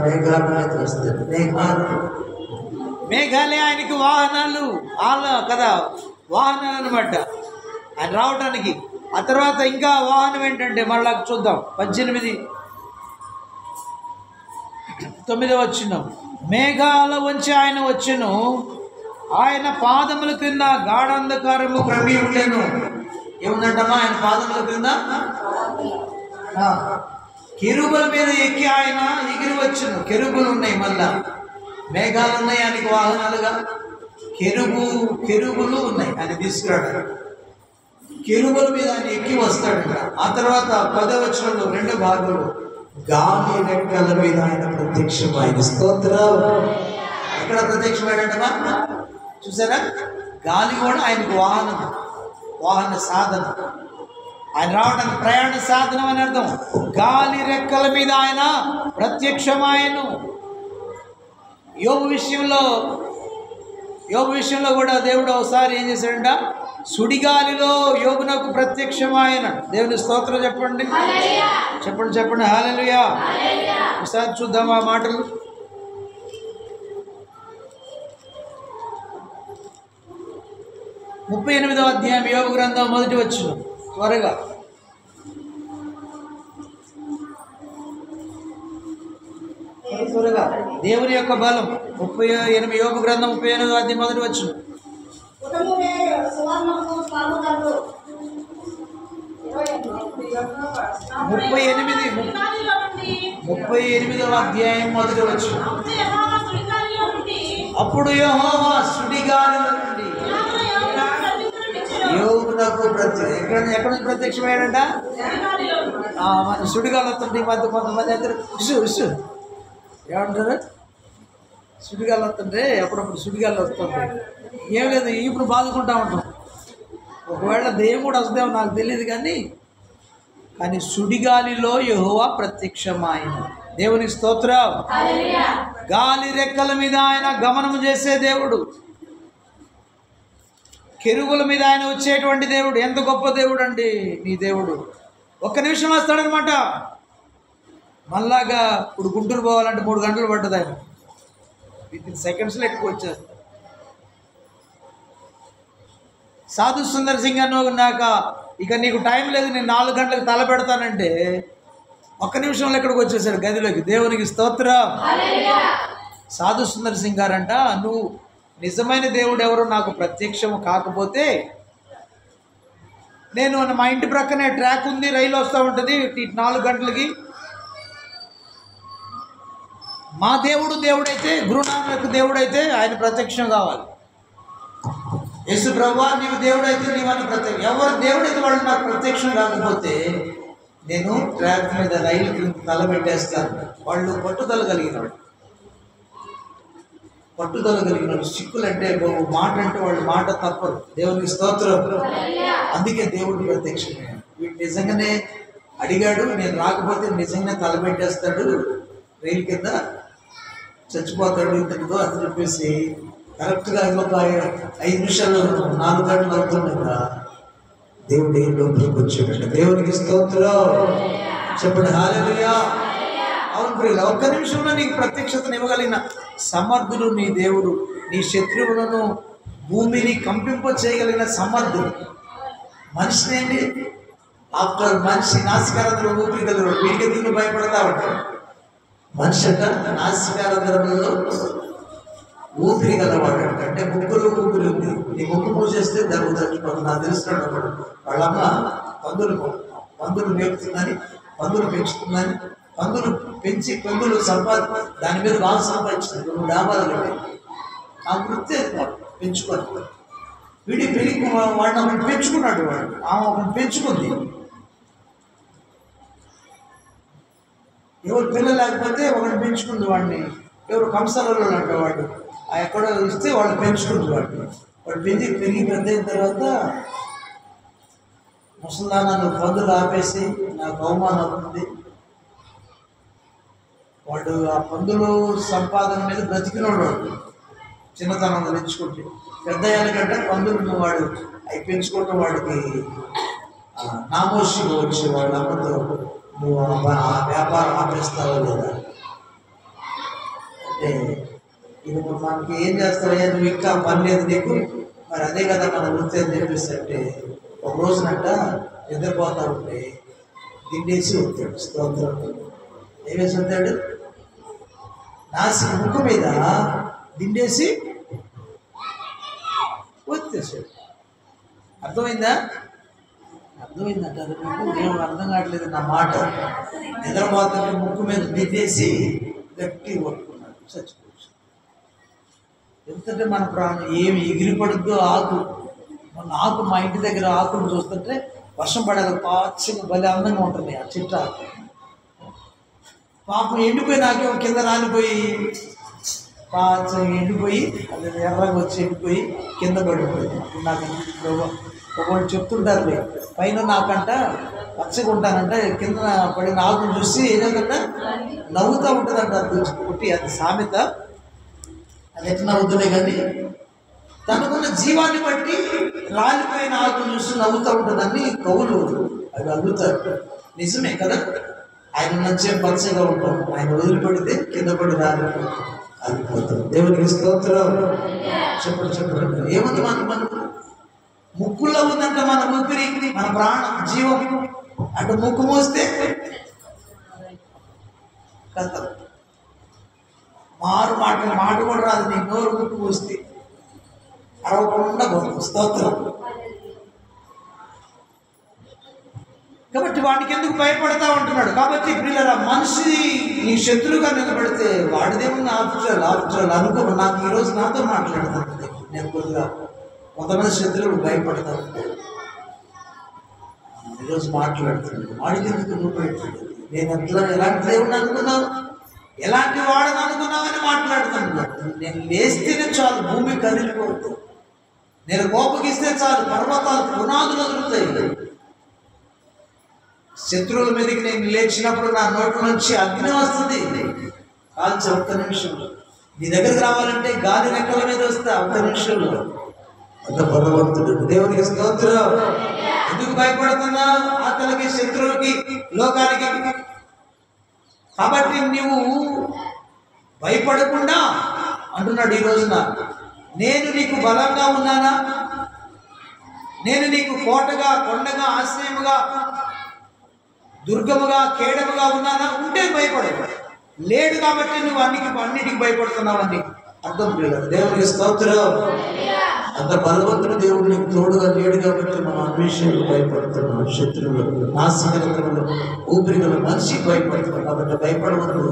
మేఘాలే ఆయనకి వాహనాలు కదా, వాహనాలు అనమాట ఆయన రావటానికి. ఆ తర్వాత ఇంకా వాహనం ఏంటంటే మళ్ళా చూద్దాం. 18:9 వచనం. మేఘాల వంచి ఆయన వచ్చెను, ఆయన పాదముల క్రింద గాఢాంధకారము క్రమి ఉండెను. ఏముందంటమ్మా? ఆయన పాదముల క్రింద కెరూబుల మీద ఎక్కి ఆయన ఎగిరి వచ్చును. కెరూబులు ఉన్నాయి, మళ్ళా మేఘాలు ఉన్నాయి ఆయనకి వాహనాలుగా. కెరూబులు ఉన్నాయి ఆయన తీసుకురాడు. కెరూబుల మీద ఆయన ఎక్కి వస్తాడు. ఆ తర్వాత 10వ వచనంలో 2 భాగాలు గాలి రెక్కల మీద ఆయన ప్రత్యక్షమైన. స్తోత్రం. ఎక్కడ ప్రత్యక్షమైనట్టమా? చూసారా? గాలి కూడా ఆయనకు వాహన సాధన. ఆయన రావడానికి ప్రయాణ సాధనం అని అర్థం. గాలి రెక్కల మీద ఆయన ప్రత్యక్షమాయను. యోబు విషయంలో కూడా దేవుడు ఒకసారి ఏం చేశాడంట? సుడిగాలిలో యోబునకు ప్రత్యక్షమైన దేవుని స్తోత్రం చెప్పండి, చెప్పండి చెప్పండి హల్లెలూయా. ఒకసారి చూద్దాం ఆ మాటలు. 38వ అధ్యాయం యోబు గ్రంథం మొదటి వచనం త్వరగా. త్వరగా దేవుని యొక్క బలం. 38 యోబు గ్రంథం 38వ అధ్యాయం మొదటి వచనం. 38వ అధ్యాయం మొదటి వచనం. అప్పుడు యెహోవా సుడిగాలిలో నుండి యోబునకు ఎక్కడ నుంచి ప్రత్యక్షమయ్యాడంట? మన సుడిగాలి వస్తుంది. కొంతమంది అందరూ ఉసు ఏమంటారు? సుడిగాలి వస్తుంటే అప్పుడప్పుడు సుడిగాలి వస్తుంటాయి. ఏం లేదు, ఇప్పుడు బాదుకుంటా ఉంటాం. ఒకవేళ దెయ్యం కూడా వస్తుందేమో నాకు తెలియదు, కానీ సుడిగాలిలో యెహోవా ప్రత్యక్షమైన దేవుని స్తోత్రం. గాలి రెక్కల మీద ఆయన గమనము చేసే దేవుడు, కెరూబుల మీద ఆయన వచ్చేటువంటి దేవుడు. ఎంత గొప్ప దేవుడు అండి నీ దేవుడు. ఒక్క నిమిషం వస్తాడనమాట. మళ్ళాగా ఇప్పుడు గుంటూరు పోవాలంటే 3 గంటలు పడ్డది ఆయన. విత్ సెకండ్స్లో ఎక్కువ వచ్చేది. సాధు సుందర్ సింగ్ అన్నాక ఇక నీకు టైం లేదు, నేను 4 గంటలకు తల పెడతానంటే ఒక్క నిమిషంలో ఎక్కడికి వచ్చేసాడు గదిలోకి. దేవునికి స్తోత్రం. సాధు సుందర్ సింగ్ గారంట, నువ్వు నిజమైన దేవుడు ఎవరో నాకు ప్రత్యక్షం కాకపోతే, నేను మా ఇంటి ప్రక్కనే ట్రాక్ ఉంది, రైలు వస్తూ ఉంటుంది 4 గంటలకి. మా దేవుడు దేవుడైతే, గురునానక్ దేవుడైతే ఆయన ప్రత్యక్షం కావాలి. యేసు ప్రభువా నీవు దేవుడైతే నీవన్న ప్రత్యక్షం. ఎవరు దేవుడైతే వాళ్ళు నాకు ప్రత్యక్షం కాకపోతే నేను ట్రాక్ మీద రైలు కింద తలబెట్టేస్తాను. వాళ్ళు పట్టుదల కలిగిన సిక్కులు అంటే మాట అంటే వాళ్ళు మాట తప్పరు. దేవునికి స్తోత్రం. అందుకే దేవుడు ప్రత్యక్షమయ్యాడు. వీడు నిజంగానే అడిగాడు, నేను రాకపోతే నిజంగానే తలబెట్టేస్తాడు, రైలు కింద చచ్చిపోతాడు ఇంతటితో అని చెప్పేసి కరెక్ట్గా ఒక 5 నిమిషాలు 4 గంటలు అవుతుంది కదా, దేవుడు ఏం లోపలికి వచ్చాడు. దేవునికి స్తోత్రం. చెప్పండి హల్లెలూయా. అవును ప్రియుల, ఒక్క నిమిషంలో నీకు ప్రత్యక్షతను ఇవ్వగలిగిన సమర్థుడు నీ దేవుడు. నీ శత్రువులను, భూమిని కంపింప చేయగలిగిన సమర్థుడు. మనిషిని ఏంటి ఆఫ్టర్ మనిషి నాసికారంధ్రం ఊపిరి కలిగిన వీడికి ఎందుకు భయపడతా ఉంటాడు. మనిషి అంట నాసికారంధ్రంలో ఊపిరి గలవాడు. అంటే ముక్కులు ఊపిరి ఉంది. నీ ముక్కు మూసేస్తే దగ్గు చచ్చిపోతుంది. నాకు తెలుస్తున్నాడు. వాళ్ళమ్మ పందులు మేపుతుందని, పందులు పెంచుతుందని, పందులు పెంచి పందులు దాని మీద బాగా సంపాదించింది. 2 డాబాలు కట్టాయి. ఆ వృత్తి పెంచుకొని వీడి పెళ్ళికి వాడిని ఒకటి పెంచుకున్నాడు. ఆమె ఒకటి పెంచుకుంది. ఎవరు పిల్లలు లేకపోతే ఒకటి పెంచుకుంది వాడిని. ఎవరు కంసాలలో అంటే వాడు ఎక్కడో ఇస్తే వాళ్ళు పెంచుకుంది వాడిని. వాడు పెరిగి పెద్ద అయిన తర్వాత ముసలానా నువ్వు పందులు ఆపేసి నాకు అవమానం అవుతుంది. వాడు ఆ పందులు సంపాదన మీద బ్రతికినోడు. వాడు చిన్నతనంలో పెంచుకుంటే పెద్ద అయ్యాలంటే పందులు వాడు అవి పెంచుకుంటే వాడికి నామోషిగా వచ్చి వాళ్ళ అమ్మతో నువ్వు ఆ వ్యాపారం ఆపేస్తావో లేదా అంటే, ఇది మనకి ఏం చేస్తావయ్యా, నువ్వు ఇంకా పని లేదు నీకు, మరి అదే కదా మన వృత్తి అని చెప్పేస్తే ఒక రోజునంట నిద్రపోతా ఉంటే దిండేసి వస్తాడు. స్తోత్రం. ఏమేసి వస్తాడు? ముక్కు మీద దిండేసి వచ్చేసాడు. అర్థమైందా? అర్థమైందంట. అది మీకు ఏమో అర్థం కావట్లేదు నా మాట. నిద్రపోతుంటే ముక్కు మీద దిండేసి గట్టి కొట్టుకున్నాడు, చచ్చిపోవచ్చు. ఎందుకంటే మన ప్రాణం ఏమి ఎగిరిపడుద్దో ఆకు. మన ఆకు మా ఇంటి దగ్గర ఆకును చూస్తుంటే వర్షం పడాలి, పాచిగా భలే అందంగా ఉంటుంది ఆ చెట్టు ఆకు. పాపం ఎండిపోయి నాకేమో కింద రాలిపోయి పాచగా ఎండిపోయి అది ఎర్రగా వచ్చి ఎండిపోయి కింద పడిపోయింది. అప్పుడు నాకు ఒకళ్ళు చెప్తుంటారు, పైన నాకంట పచ్చగా ఉంటానంట, కింద పడిన ఆకును చూసి ఏదంటే నవ్వుతూ ఉంటుందంట. అది పుట్టి అది సామెత. అది ఎట్లా నవ్వుతున్నాయి కానీ తనకున్న జీవాన్ని బట్టి రాలిపోయిన ఆకులు చూసి నవ్వుతూ ఉంటుందని కవులు అవి అల్లుతారు. నిజమే కదా. ఆయన నచ్చే పచ్చగా ఉంటాం, ఆయన వదిలిపెడితే కింద పడి రాలిపోతాం. దేవునికి స్తోత్రం. చెప్పండి ఏముంది మన ముక్కుల్లో ఉందంట మన ఊపిరి, మన ప్రాణం, జీవం. అంటే ముక్కు మూస్తే కథ మాట కూడా రాదు. నీ నోరు ముక్కు మూస్తే అరవకుండా పోతుంది. స్తోత్రం. కాబట్టి వాడికి ఎందుకు భయపడతా ఉంటున్నాడు. కాబట్టి పిల్లల మనిషి నీ శత్రువుగా నిలబడితే వాడిదేమన్నా ఆపుచాలు అనుకో. నాకు ఈరోజు నాతో మాట్లాడుతుంది. నేను కొద్దిగా కొంతమంది శత్రువులు భయపడతా ఉంటాడు. ఈరోజు మాట్లాడుతున్నాడు. వాడికి ఎందుకు నువ్వు భయపడదు? నేను ఎలాంటి దేవుడిని అనుకున్నావు, ఎలాంటి వాడని అనుకున్నావని మాట్లాడుతున్నాడు. నేను లేస్తేనే చాలు భూమి కదిలిపోతుంది. నేను కోపగిస్తే చాలు పర్వతాలు పునాదులు వదులుతాయి. శత్రువుల మీదకి నేను లేచినప్పుడు నా నోట్ల నుంచి అగ్ని వస్తుంది. కాల్చి ఒక్క నిమిషంలో. నీ దగ్గరికి రావాలంటే గాలి రెక్కల మీద వస్తే ఒక్క నిమిషంలో. అంత బలవంతుడు. దేవునికి స్తోత్రం. ఎందుకు భయపడుతున్నా? ఆకలికి, శత్రువుకి, లోకానికి. కాబట్టి నువ్వు భయపడకుండా అంటున్నాడు ఈ రోజున, నేను నీకు బలంగా ఉన్నానా? నేను నీకు కోటగా, కొండగా, ఆశ్రయముగా, దుర్గముగా, కేడముగా ఉన్నానా? ఉంటే భయపడవు. లేడు కాబట్టి నువ్వు అన్నిటికి భయపడుతున్నావని అర్థం లేదు. దేవునికి స్తోత్రం. అంత బలవంతుడు దేవుడు నీకు తోడుగా లేడు కాబట్టి మనం అన్వేషణకు భయపడుతున్నాం. శత్రువులకు, నాశనకరములు, ఊపిరిగల మనిషికి భయపడుతున్నాం. కాబట్టి భయపడవద్దు.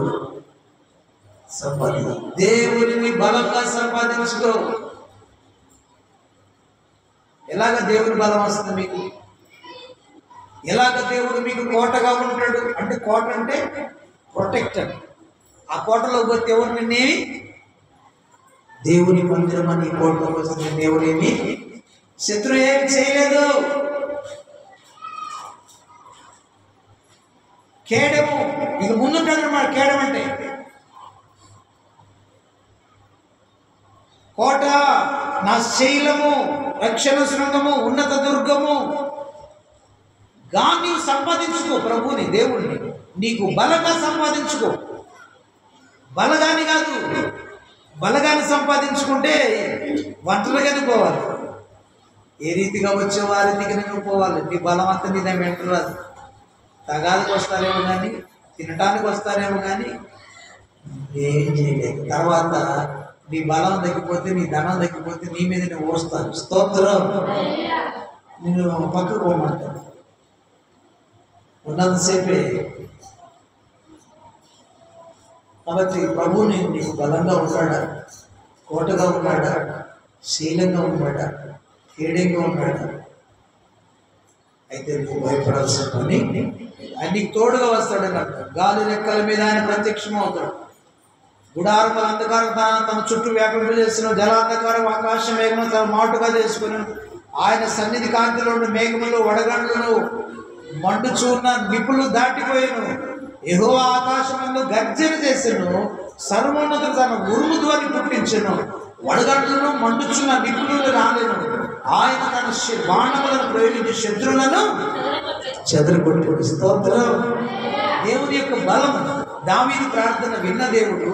దేవుడిని బలంగా సంపాదించుకో. ఎలాగ దేవుని బలం వస్తుంది మీకు? ఎలాగ దేవుడు మీకు కోటగా ఉంటాడు అంటే, కోట అంటే ప్రొటెక్టర్. ఆ కోటలో పోతే ఎవరు నిన్నేమి, దేవుని మందిరం అని కోటలోకి వస్తుంది. దేవుడేమి, శత్రువు ఏమి చేయలేదు. కేడము ఇది ముందుంటాడు అన్నమాట. కేడం అంటే కోట, నా శైలము, రక్షణ శృంగము, ఉన్నత దుర్గము. గాని సంపాదించుకో ప్రభుని, దేవుణ్ణి. నీకు బలంగా సంపాదించుకో. బలగాని కాదు, బలగాన్ని సంపాదించుకుంటే ఒంటరిగానే పోవాలి. ఏ రీతిగా వచ్చేవో ఆ రీతిగా నువ్వు పోవాలి. నీ బలం అంతా నీ దాని వెంట రాదు. తగాదికి వస్తారేమో కానీ, తినటానికి వస్తారేమో కానీ ఏం చేయలేదు. తర్వాత నీ బలం తగ్గిపోతే, నీ ధనం తగ్గిపోతే నీ మీద నువ్వు వస్తాను. స్తోత్రం. నేను పక్కకు పోమంటాను. ఉన్నంతసేపే. కాబట్టి ప్రభువుని నీకు బలంగా ఉన్నాడా, కోటగా ఉన్నాడా, శీలంగా ఉన్నాడా, కేడంగా ఉన్నాడా? అయితే నువ్వు భయపడాల్సిన పని. ఆయన నీకు తోడుగా వస్తాడని అర్థం. గాలి రెక్కల మీద ఆయన ప్రత్యక్షం అవుతాడు. గుడారముల అంధకారం తన చుట్టూ వ్యాపింపజేసిన జలాంధకారం ఆకాశ మేఘము తన మాటుగా చేసుకుని, ఆయన సన్నిధి కాంతిలో మేఘములు, వడగండ్లు, మండుచూర్ణ నిప్పులు దాటిపోయిను. యెహోవా ఆకాశమందు గర్జన చేసెను, సర్వోన్నతుడు తన ఉరుము ధ్వని పుట్టించెను. వడగండ్లను, మండుచున్న నిప్పులు రాలేను. ఆయన తన బాణములను ప్రయోగించి శత్రువులను చెదరగొట్టాడు. స్తోత్రం. దేవుని యొక్క బలం. దావీదు ప్రార్థన విన్న దేవుడు,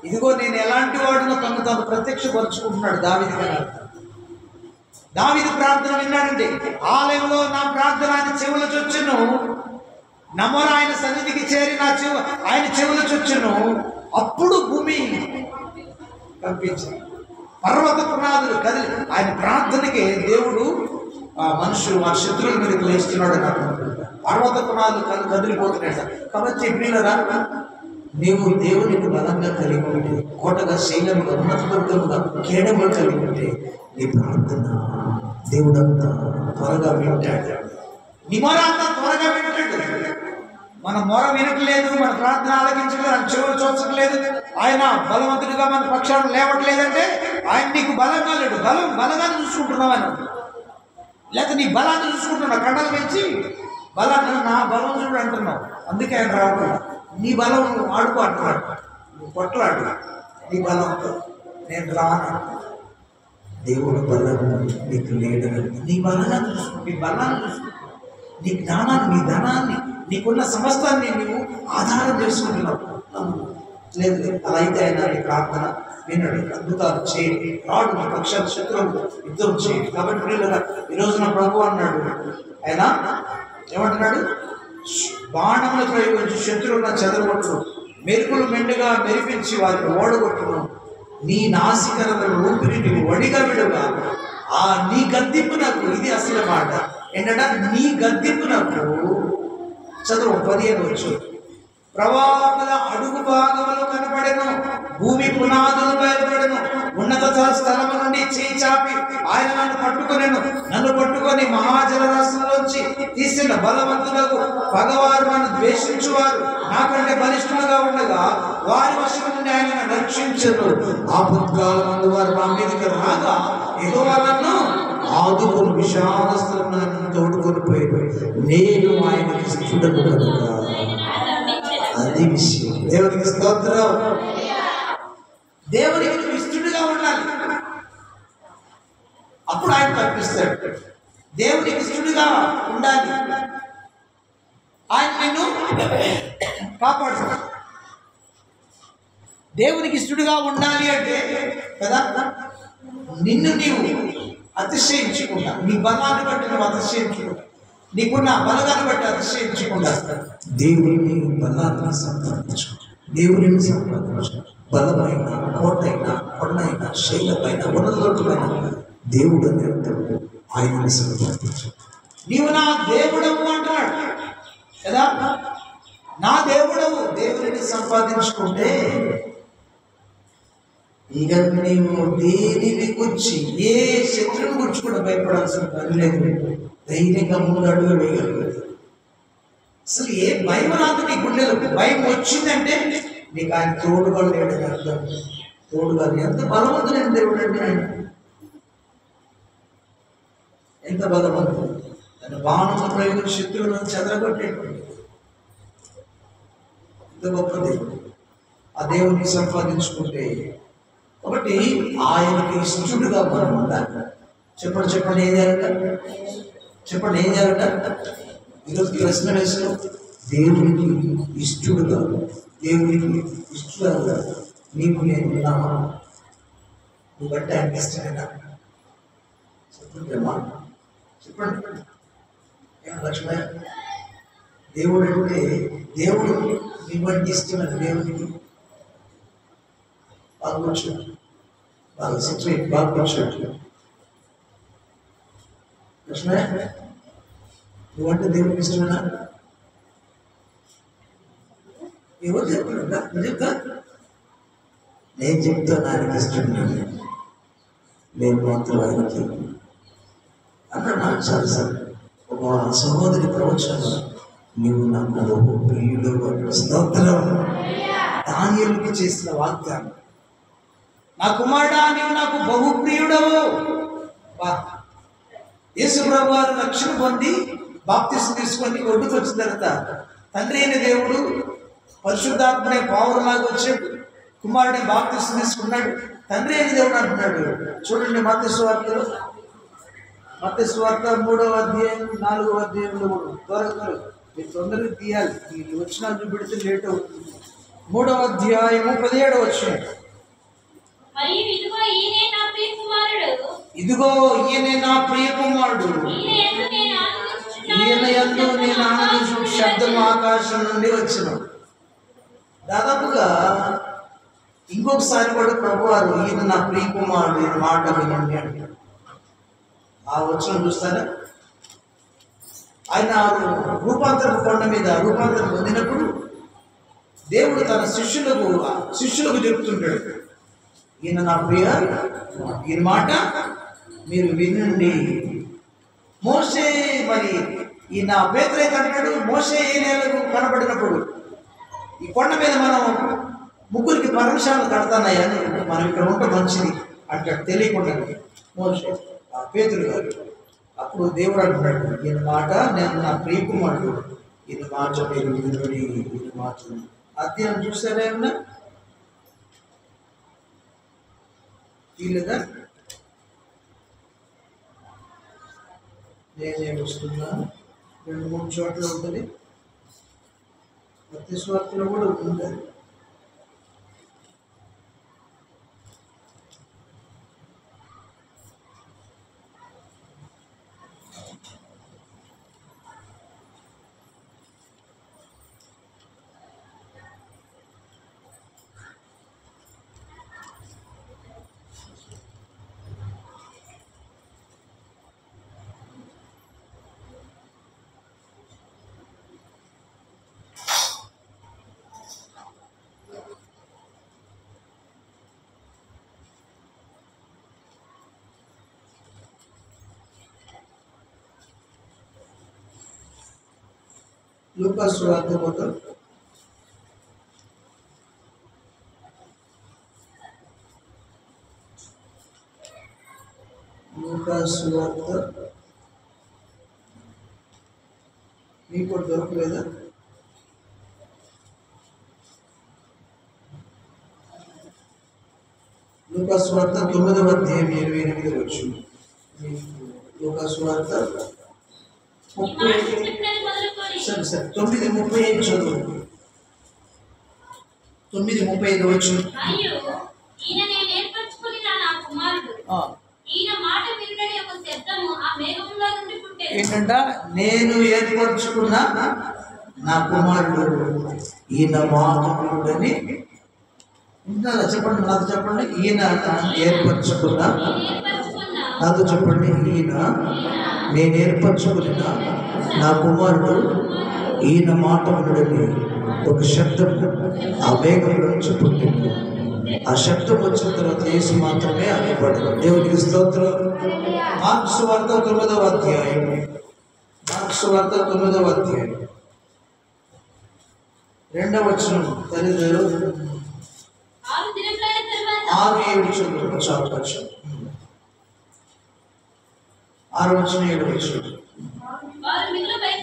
ఇదిగో నేను ఎలాంటి వాడినో తను ప్రత్యక్షపరుచుకుంటున్నాడు. దావీదు ప్రార్థన విన్నాడండి. ఆలయంలో నా ప్రార్థన ఆయన చెవుల చొచ్చును, నమర ఆయన సన్నిధికి చేరి ఆయన చెవుల చొచ్చును. అప్పుడు భూమి కంపించింది, పర్వత పునాదులు కదిలి. ఆయన ప్రార్థనకి దేవుడు మనుషులు ఆ శత్రువుల మీదకి లేస్తున్నాడు అని అర్థం. పర్వత పునాదులు కదిలిపోతున్నాడు. కాబట్టి ప్రియులారా, నీవు దేవునికి బలంగా కలిగి ఉంటే, కోటగా, శైలముగా, ఉన్నత దుర్గముగా, కేడముగా కలిగి ఉంటే నీ ప్రార్థన దేవుడంతా త్వరగా వింటాడు. నీ మొర అంతా త్వరగా వింటాడు. మన మొర వినట్లేదు, మన ప్రార్థన ఆలకించలేదు, ఆయన చెవులు చూచట్లేదు, ఆయన బలవంతుడిగా మన పక్షాన్ని లేవట్లేదంటే ఆయన నీకు బలంగా లేడు. బలంగా చూసుకుంటున్నావు ఆయన, లేక నీ బలాన్ని చూసుకుంటున్నావు. కండలు పెంచి బలాన్ని నా బలం చూడు అంటున్నావు. అందుకే ఆయన రావట్లేదు. నీ బలం నువ్వు ఆడుకో అంటున్నాడు. నువ్వు కొట్లాడు నీ బలంతో. నేను రాను. దేవుడు బలం నీకు లేడని నీ బలాన్ని చూసుకో, నీ బలాన్ని చూసుకో, నీ జ్ఞానాన్ని, నీ ధనాన్ని, నీకున్న సమస్తాన్ని నీవు ఆధారం చేసుకుంటున్నావు. లేదు అలా అయితే ఆయన నీ ప్రార్థన వినడు, అద్భుతాలు చేయండి, రాడు నీ పక్షాలు శత్రువులు యుద్ధం చేయండి. కాబట్టి పిల్లల ఈ రోజున ప్రభు అన్నాడు, ఆయన ఏమంటున్నాడు, బాణములు ప్రయోగించి శత్రువులను చెదరగొట్టును, మెరుపులు మెండుగా మెరిపించి వారిని ఓడగొట్టును, నీ నాసికలను ఊపిరిని వడిగా విడుగా ఆ నీ గద్దింపునకు, ఇది అసలు మాట ఏంటంటే, నీ గద్దింపునకు చదువు 15 వచ్చు, ప్రవాహముల అడుగు భాగములు కనపడెను, భూమి పునాదులు బయలుపడెను, ఉన్నత స్థలము నుండి చేయి చాపి ఆయన నన్ను పట్టుకొనెను, నన్ను పట్టుకొని మహాజలరాశుల్లోంచి తీసిన బలవంతులకు పగవారు నన్ను ద్వేషించువారు నాకంటే బలిష్ఠులుగా ఉండగా వారి వశము నుండి ఆయన రక్షించరు. ఆపత్కాలమందు వారు నా మీదకి రాగా యెహోవా నన్ను ఆదుకొని విశాలస్థలం నన్ను తోడుకొని పోయాడు, నేను ఆయనకి ఇష్టడను కనుక. అది విషయం. దేవునికి స్తోత్రం. దేవునికి నువ్వు ఇష్టడుగా ఉండాలి, అప్పుడు ఆయన తప్పిస్తాడు. దేవునికి ఇష్టడుగా ఉండాలి, ఆయన నిన్ను కాపాడుతాడు. దేవునికి ఇష్టడుగా ఉండాలి అంటే కదా, నిన్ను నీవు అతిశయించకుండా, నీ బలాన్ని బట్టి నువ్వు అతిశయించకుండా, నీకున్న బలగాన్ని బట్టి అతిశయించకుండా దేవుని బలాన్ని సంపాదించు, దేవుని సంపాదించు. బలమైన కోటైన కొండైన శైలపైన ఉన్నతమైన దేవుడు అనేవాడు ఆయనని సంపాదించు. నీవు నా దేవుడవు అంటున్నాడు కదా, నా దేవుడవు. దేవుడిని సంపాదించుకుంటే ఇక నీవు దేనిని గురించి, ఏ శత్రువుని గురించి కూడా భయపడాల్సిన పని లేదు. ధైర్యంగా ముందు అడుగు వేయగలదు. అసలు ఏ భయం రాదు నీ గుండెలకు. భయం వచ్చిందంటే నీకు ఆయన తోడుగా లేడని అర్థం. తోడుగా ఎంత బలవంతుడైన దేవుడు అంటే ఆయన, ఎంత బలవంతుడు. తన బాణముల ప్రయోగం శత్రువులను చెదరగొట్టేటువంటి ఎంత గొప్ప దేవుడు. ఆ దేవుడిని సంపాదించుకుంటే, కాబట్టి ఆయనకి ఇష్టడుగా మనం ఉండాలి. చెప్పండి చెప్పండి ఏం చేయాలంట, చెప్పండి ఏం చేయాలంట. ఈరోజు ప్రశ్న వేసిన దేవునికి ఇష్టడుగా, దేవునికి ఇష్టడుగా నీకు నేను ఉన్నామా? నువ్వు బట్టి ఆయనకి ఇష్టమేనా? చెప్పండి అమ్మా, చెప్పండి. ఏం లక్ష్మయ్య, దేవుడు అంటే దేవుడు నీ బట్టి ఇష్టమైన దేవునికి బాగా కూర్చో, బాగా సిచ్యువేట్, బాగా కూర్చోట్లు. లక్ష్మయ్య, నువ్వంటే దేవుడికి ఇష్టమేనా? ఎవరు చెప్పారు? నువ్వు చెప్తా. నేను చెప్తాను ఆయనకి ఇష్టం, నేను మాత్రం ఆయనకి అన్నాడు. నాకు చాలాసార్లు ఒక సహోదరి ప్రవచనం, నీవు నాకు బహు ప్రియుడు. స్తోత్రం. దానియేలుకి చేసిన వాగ్దానం, నా కుమారుడా నీవు నాకు బహు ప్రియుడవు. యేసు ప్రభువు వారు రక్షణ పొంది బాప్తిసం తీసుకొని ఒడ్డుకు వచ్చిన తర్వాత తండ్రి అయిన దేవుడు పరిశుద్ధాత్మనే పావురలాగా వచ్చాడు, కుమారుడే బాప్తిసం తీసుకున్నాడు. తండ్రి అయిన దేవుడు అంటున్నాడు, చూడండి మత్తయి సువార్తలో, మత్తయి సువార్త 3వ అధ్యాయం 4వ అధ్యాయంలో త్వరగా మీరు తొందరగా తీయాలి, ఈ వచనాలు చూపెడితే లేట్ అవుతుంది. 3వ అధ్యాయము 17వ వచనం, ఇదిగో ఈయనే నా ప్రియ కుమారుడు, ఈయన యందు నేను ఆనందించు శబ్దం ఆకాశం నుండి వచ్చిన. దాదాపుగా ఇంకొకసారి కూడా ప్రభువారు ఈయన నా ప్రియ కుమారుడు, ఈయన మాట వినండి అంటాడు. ఆ వచనం చూస్తారా? ఆయన రూపాంతరపు కొండ మీద రూపాంతరం పొందినప్పుడు దేవుడు తన శిష్యులకు చెప్తుంటాడు, ఈయన నా ప్రియ, ఈయన మాట మీరు వినండి. మోషే, మరి ఈయన పేతురు అంటాడు, మోషే ఏలియాలకు కనబడినప్పుడు ఈ కొండ మీద మనం ముగ్గురికి పర్మిషన్లు కడతానయ్యా, మనం ఇక్కడ ఉంటే మంచిది అంటాడు తెలియకుండా మోషే, ఆ పేతురు గారు. అప్పుడు దేవుడు అంటున్నాడు, ఈయన మాట నేను నా ప్రియ కుమారుడు, ఈయన మాట మీరు వినుడి, ఈయన మాట. అధ్యాయం చూసారా ఏమన్నా? వీళ్ళగా నేనే వస్తున్నాను 2-3 చోట్ల ఉంటుంది. మత్తయి సువార్తలో కూడా ఉంది. లూకా సువార్త మొత్తం లూకా సువార్త మీకు దొరకలేదా? లూకా సువార్త 9వ అధ్యాయం 28వ వచనం. లూకా సువార్త 9:35 చదువు. 9:35 వచనం. ఏంటంట? నేను ఏర్పరచుకున్న నా కుమారుడు ఈయన మాట వినుడని. ఉంటారా? చెప్పండి, నాతో చెప్పండి. ఈయన ఏర్పరచుకున్న, నాతో చెప్పండి. ఈయన నేను ఏర్పరచుకున్న నా కుమారుడు ఈయన మాట వినుడని ఒక శబ్దం ఆ మేఘంలో నుంచి పుట్టింది. ఆ శబ్దం వచ్చిన తర్వాత యేసు మాత్రమే అనేవాడు. దేవునికి స్తోత్రం. మార్కు సువార్త 9వ అధ్యాయం. మార్కు సువార్త 9వ అధ్యాయం 2వ వచనం. తల్లిదండ్రులు 6-7 చదువు. చాలు వచ్చి 6 వచనం 7 వచనం.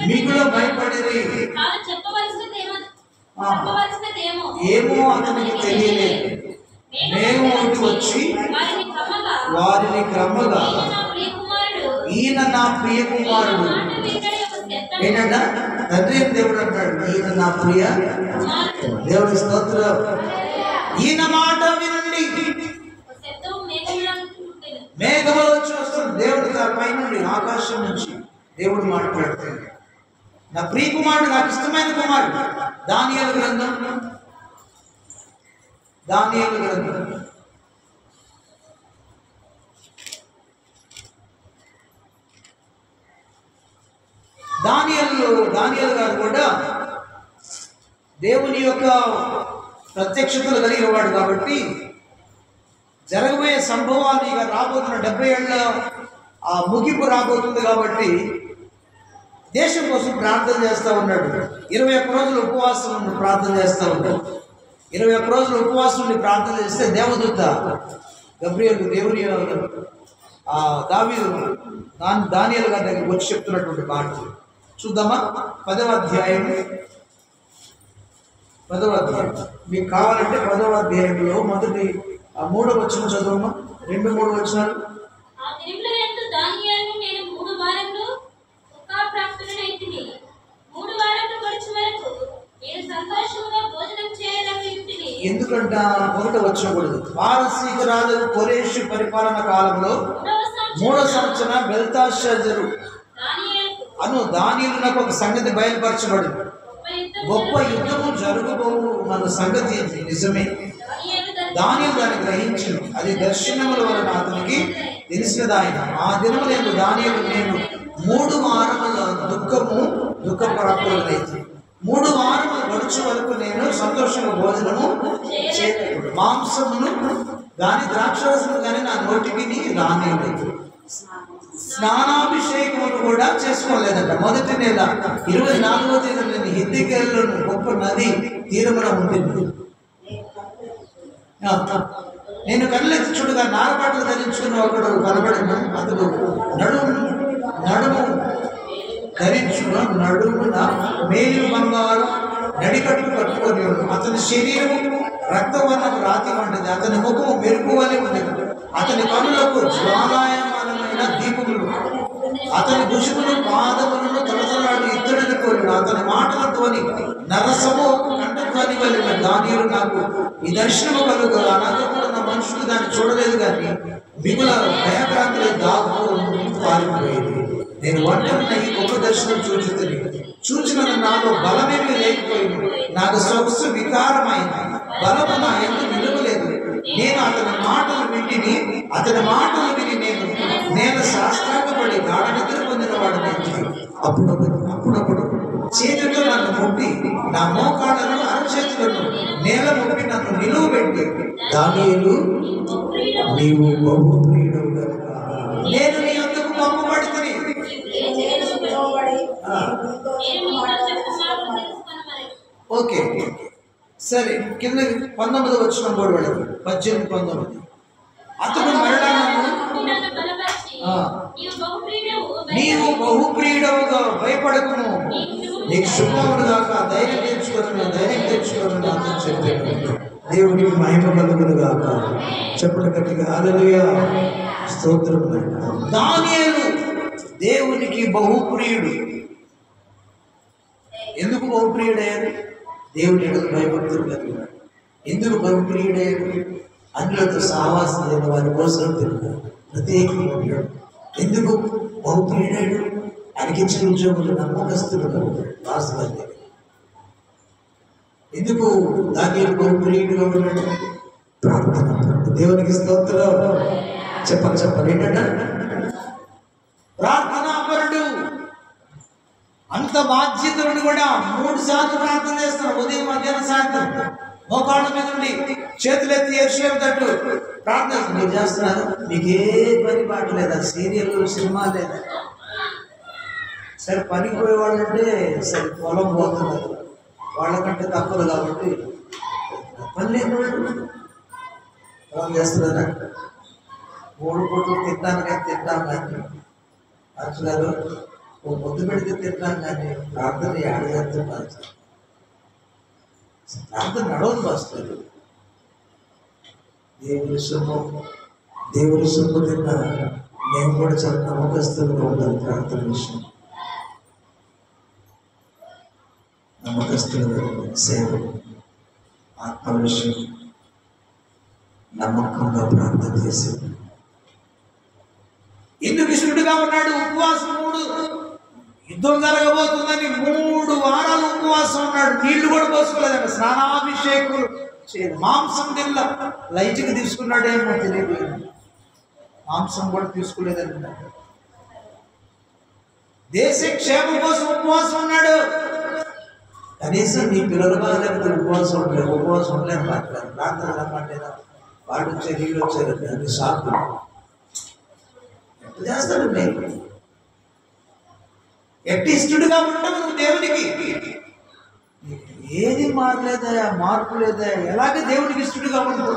మిగుల భయపడిరి, ఏమో అతనికి తెలియలేదు. మేము వచ్చి వారిని క్రమగా ఈయన నా ప్రియ కుమారుడు. ఏంటంట? తండ్రి దేవుడు అంటాడు, ఈయన నా ప్రియ దేవుడి స్తోత్రం. ఈయన మాట వినండి. మేఘములో చూస్తాడు దేవుడు పైనుండి, ఆకాశం నుంచి దేవుడు మాట్లాడుతాడు. నా ప్రియ కుమారుడు, నాకు ఇష్టమైన కుమారుడు. దానియేలు గ్రంథం, దానియేలు గ్రంథం దానియేలు గారు కూడా దేవుని యొక్క ప్రత్యక్షతలు కలిగిన వాడు కాబట్టి జరగబోయే సంభవాలు ఇక రాబోతున్న 70 ఏళ్ళ ఆ ముగింపు రాబోతుంది కాబట్టి దేశం కోసం ప్రార్థన చేస్తూ ఉన్నాడు. 21 రోజులు ఉపవాసం ఉండి ప్రార్థన చేస్తూ ఉన్నాడు. 21 రోజులు ఉపవాసం ఉండి ప్రార్థన చేస్తే దేవదూత గబ్రియేలు దేవుని దానియేలు గారి దగ్గరికి వచ్చి చెప్తున్నటువంటి మాట చూద్దామా? 10వ అధ్యాయం. మీకు కావాలంటే 10వ అధ్యాయంలో మొదటి 3వ వచనం చదువమ్మా. 2-3 వచనాలు. ఎందుకంట 1వ వచనం కూడా పారసీక రాజు కొరేషు పరిపాలన కాలంలో 3వ సంవత్సరం బెల్తాషాజరు అను దానియేలు నాకు ఒక సంగతి బయలుపరచబడింది. గొప్ప యుద్ధము జరుగుబోవు మన సంగతి నిజమే. దానియేలు దాన్ని గ్రహించను. అది దర్శనముల వలన అతనికి తెలిసినది. ఆయన ఆ దినములందు దానియేలు నేను 3 వారముల దుఃఖపడకూడదైతే 3 వారములు గడుచు వరకు నేను సంతోషంగా భోజనము చేయకూడదు. మాంసమును కానీ ద్రాక్షరసము కానీ నా నోటికి రానివ్వలేదు. స్నానాభిషేకమును కూడా చేసుకోలేదంట. మొదటి నెల 24వ తేదీ నేను హిద్దెకెళ్ళను గొప్ప నది తీరమున ఉంటుంది. నేను కళ్ళెత్తి చూడగా నారపాటలు ధరించుకున్న ఒకడు కనబడిన అతడు నడుము ధరించున్న నడుమున మేలు బంగారం నడికట్టు కట్టుకొని అతని శరీరము రక్తవర్ణం రాతి వంటిది. అతని ముఖము మెరుపు వలె ఉండేది. అతని కనులకు జ్వాలాయమానమైన దీపములు అతని భుజమును పాదములను తలతలాడు ఇద్దరిని కోరిడు. అతని మాటలతోని నరసము కంఠధ్వని కలిగిన దానియులు నాకు ఈ దర్శనము కలుగు. నాతో కూడా నా మనుషులు దాన్ని చూడలేదు, కానీ మిగుల భయభ్రాంతులు దాగుని పారిపోయేది. నేను ఒంటరిన ఈ గొప్ప దర్శనం చూచుతుంది. చూచిన నాలో బలమేమీ లేకపోయింది. నాకు సొగసు వికారమైంది, బలము నా ఎందుకు నిలవలేదు. నేను అతని మాటలు విని నేను శాస్త్రాంగపడి గాఢ నిద్ర పొందిన వాడిని. అప్పుడప్పుడు చేతితో నన్ను ముట్టి నా మోకాళ్ళను అరచేతులను నేల ముట్టి నన్ను నిలువ పెట్టి, దానియేలు నీవు బహు ప్రియుడవు గనుక నేను నీ అందుకు పంపబడితిని. ఓకే సరే, కింద 19 వచ్చిన కూడా 18, 19. అతడు మరలా నీవు బహుప్రియుడవుగా భయపడకును, నీకు శుభములు గాక, ధైర్యం తెచ్చుకోను నాతో చెప్పాను. దేవునికి మహిమ కలుగును గాక. చెప్పడం గట్టిగా హల్లెలూయా, స్తోత్రం. దానియేలు దేవునికి బహుప్రియుడు. ఎందుకు బహుప్రియుడయ్యాడు? దేవుని భయభక్తులు కలిగినాడు. ఎందుకు బహుప్రియుడయ్యాడు? అందులోతో సహవాసం లేని వారి కోసం తిరుగుతాడు, ప్రత్యేకంగా ఉంటాడు. ఎందుకు బహుప్రియుడాడు? ఆయనకి ఇచ్చిన ఉద్యోగులు నమ్మకస్తులు రాసులు. ఎందుకు దానియేలు బహుప్రియుడుగా ఉన్నాడు? ప్రార్థన. దేవునికి స్తోత్రం. చెప్పాలి ఏంటంటే ప్రార్థనాపరుడు. అంత బాధ్యతలను కూడా 3 సార్లు ప్రార్థన చేస్తాడు, ఉదయం, మధ్యాహ్నం, సాయంత్రం. మోకాళ్ళ మీద ఉండి చేతులెత్తి యెరూషలేము తట్టు ప్రార్థన మీరు చేస్తున్నారు. మీకు ఏ పని పాట లేదా, సీరియల్ సినిమా లేదా? సరే పనికి పోయేవాళ్ళు అంటే సరే పొలం పోతున్నారు, వాళ్ళకంటే తక్కువ కాబట్టి పని లేని వాళ్ళు పొలం చేస్తున్నారా? 3 పూటలు తింటాం కానీ అర్చు గారు ఓ పొద్దు పెడితే తింటాం కానీ ప్రార్థన ఏడాది ప్రార్థన నడవదు వస్తుంది. దేవుని సొమ్ము తిన్న మేము కూడా చాలా నమ్మకస్తులుగా ఉండాలి. ప్రార్థన విషయం నమ్మకస్తులుగా ఉండాలి. సేవ, ఆత్మ విషయం నమ్మకంగా ప్రార్థన చేసేది. ఎందుకు ఇష్టడుగా ఉన్నాడు? ఉపవాసం 3 యుద్ధం జరగబోతుందని 3 వారాలు ఉపవాసం ఉన్నాడు. నీళ్లు కూడా పోసుకోలేదండి, స్నానాభిషేకులు చేయదు. మాంసం తిల్ల లైట్గా తీసుకున్నాడేమో తెలియదు, మాంసం కూడా తీసుకోలేదండి. దేశ క్షేమం కోసం ఉపవాసం ఉన్నాడు. కనీసం నీ పిల్లలు బాగాలేకపోతే ఉపవాసం ఉండలేని మాట్లాడారు. ప్రార్థన రమ్మంటే వాడు వచ్చారు, వీళ్ళు వచ్చారండి, అన్ని షాపులు ఎట్లా చేస్తాడు? నేను ఎట్టి ఇష్టడుగా ఉంటావు నువ్వు దేవునికి. ఏది మారలేదా, మార్పు లేదా? ఎలాగే దేవునికి ఇష్టడుగా ఉండవు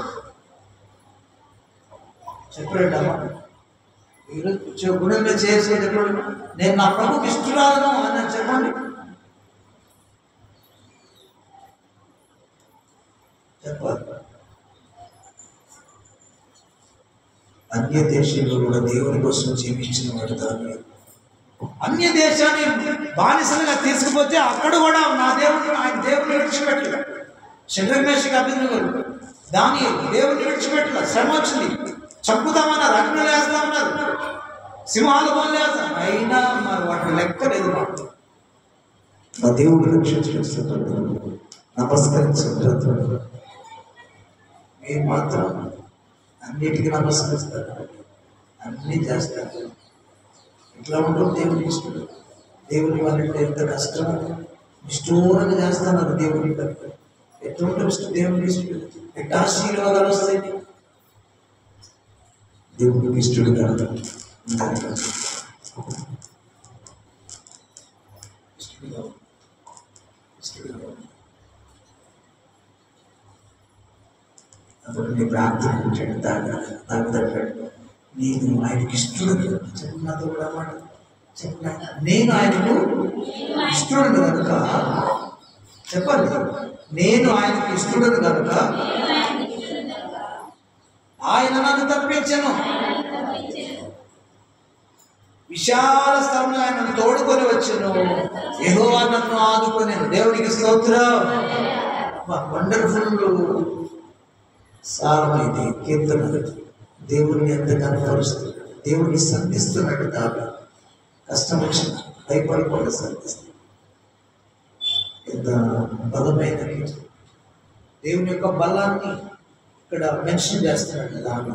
చెప్పలేడమ్మా. ఈరోజు గుణంగా చేసేటప్పుడు నేను నా ప్రభుకి ఇష్టరాలను అని చెప్పండి. చెప్పాలి. అన్య దేశంలో కూడా దేవుని కోసం జీవించిన వాడు దానియేలు. అన్య దేశాన్ని బానిసలుగా తీసుకుపోతే అక్కడ కూడా నా దేవుడు ఆయన దేవుని విడిచిపెట్టలేదు. షడ్రక్ మేషక్ అబేద్నెగోలు దానియేలు దేవుని విడిచిపెట్టలేదు. శ్రమ వచ్చింది, చంపుతామన్నారు, అగ్నులు వేస్తామన్నారు, సింహాలు బోలేస్తాం, అయినా మరి వాటి లెక్క లేదు. మా దేవుడు రక్షించుకుంటున్నాడు, నమస్కరించుకుంటున్నాడు. మీరు మాత్రం అన్నిటికీ నమస్కరిస్తారు, అన్నీ చేస్తారు. ఇట్లా ఉండవు దేవునికి ఇష్టం. దేవుని వాళ్ళంటే ఎంత కష్టం, నిష్ఠూరంగా చేస్తున్నారు దేవుని కంటే. ఎట్లా ఉంటాం ఇష్టం దేవునికి ఇష్టం, ఎట్లా ఆశీర్వాదాలు వస్తాయి దేవునికి ఇష్టడుగా. అప్పుడు నీ ప్రార్థన తాగుతాడు. నేను ఆయనకి ఇష్టడు చెప్పినతో కూడా మాట చెప్పిన నేను ఆయనకు ఇష్టడు కనుక చెప్పండి, నేను ఆయనకి ఇష్టడు కనుక ఆయన నన్ను తప్పించను. విశాల స్థలంలో ఆయన తోడుకొని వచ్చాను. యెహోవా నన్ను ఆదుకొని. దేవునికి స్తోత్రం. వండర్ఫుల్ సారం ఇది, కీర్తన. దేవుడిని ఎంత కనపరుస్తుంది, దేవుడిని సంధిస్తున్నాడు. దాకా కష్టం వచ్చిన భయపడకుండా సంధిస్తుంది. ఎంత బలమైన కీర్తన. దేవుని యొక్క బలాన్ని ఇక్కడ మెన్షన్ చేస్తున్నాడు. దాని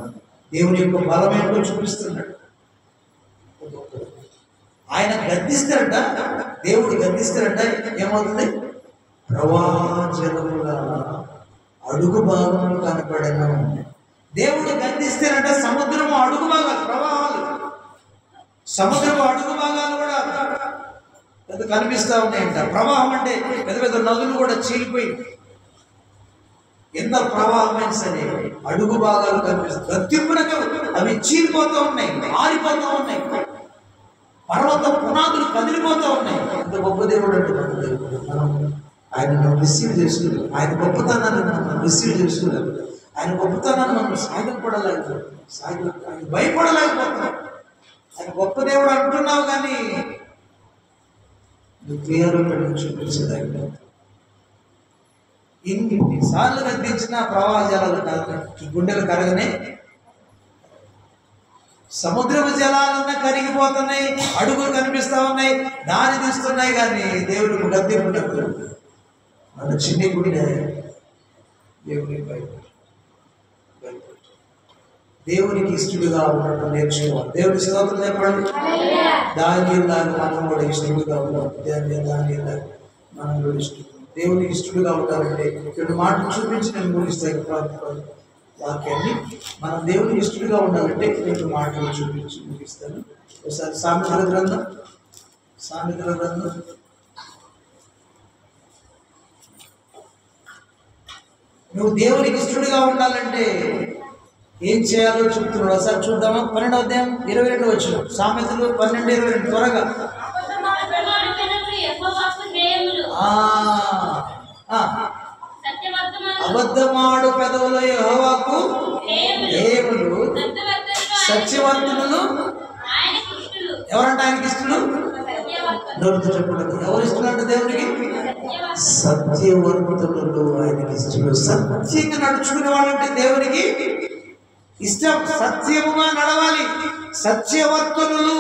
దేవుని యొక్క బలం ఏంటో చూపిస్తున్నాడు. ఆయన గద్దిస్తారట, దేవుడు గద్దిస్తారట. ఏమవుతుంది? ప్రవాహజలముల అడుగు భాగంలో కనపడను. దేవుడు గద్దిస్తారట. సముద్రము అడుగు భాగాలు, ప్రవాహాలు, సముద్రపు అడుగు భాగాలు కూడా పెద్ద కనిపిస్తూ ఉన్నాయంట. ప్రవాహం అంటే పెద్ద పెద్ద నదులు కూడా చీలిపోయి ఎంత ప్రవాహమైన సరే అడుగు భాగాలు కనిపిస్తాయి. గద్దింపునగా అవి చీలిపోతూ ఉన్నాయి, ఆరిపోతూ ఉన్నాయి. పర్వత పునాదులు కదిలిపోతూ ఉన్నాయి. ఎంత గొప్ప దేవుడు అంటే మన దేవుడు. మనం ఆయనను రిసీవ్ చేసుకున్నాం. ఆయన గొప్పతనాన్ని మనం రిసీవ్ చేసుకున్నాం. ఆయన గొప్పతనాన్ని మనం సాగపడలేకపోతున్నాం. ఆయన భయపడలేకపోతున్నాం. ఆయన గొప్ప దేవుడు అంటున్నావు కానీ నువ్వు క్లియర్గా చూపించలేకపోతున్నావు. ఇన్నిసార్లు గద్దించిన ప్రవాహ జలాలు గుండెలు కరగనే, సముద్రపు జలాలన్నా కరిగిపోతున్నాయి, అడుగులు కనిపిస్తా ఉన్నాయి, దారి తీస్తున్నాయి. కానీ దేవుడికి గద్దింపు మన చిన్ని గుండె దేవుడికి దేవునికి ఇష్టడుగా ఉండటం నేర్చుకోవాలి. దేవుడి స్తోత్రం చెప్పండి. దాని మనం కూడా ఇష్టడుగా ఉన్నాం. దాని మనం కూడా ఇష్టం. దేవునికి ఇష్టడుగా ఉంటారంటే రెండు మాటలు చూపించి నేను ముగిస్తాను వాక్యాన్ని. మనం దేవునికి ఇష్టడుగా ఉండాలంటే రెండు మాటలు చూపించి ముగిస్తాను. ఒకసారి సామెతల గ్రంథం నువ్వు దేవునికి ఇష్టడుగా ఉండాలంటే ఏం చేయాలో చెప్తున్నాడు. ఒకసారి చూద్దామా? 12వ అధ్యాయం 22 వచ్చిన సామెతలు 12:22 త్వరగా. అబద్ధమాడు పెదవులు యెహోవాకు హేయములు, సత్యవర్తనులు ఎవరంటే ఆయనకి ఇష్టలు. నోటితో చెప్పండి. ఎవరు ఇష్టలు అంటే దేవునికి? సత్యవర్తనులు ఆయనకి ఇష్టలు. సత్యంగా నడుచుకునే వాళ్ళంటే దేవునికి ఇష్టం. సత్యముగా నడవాలి. సత్యవర్తనులు,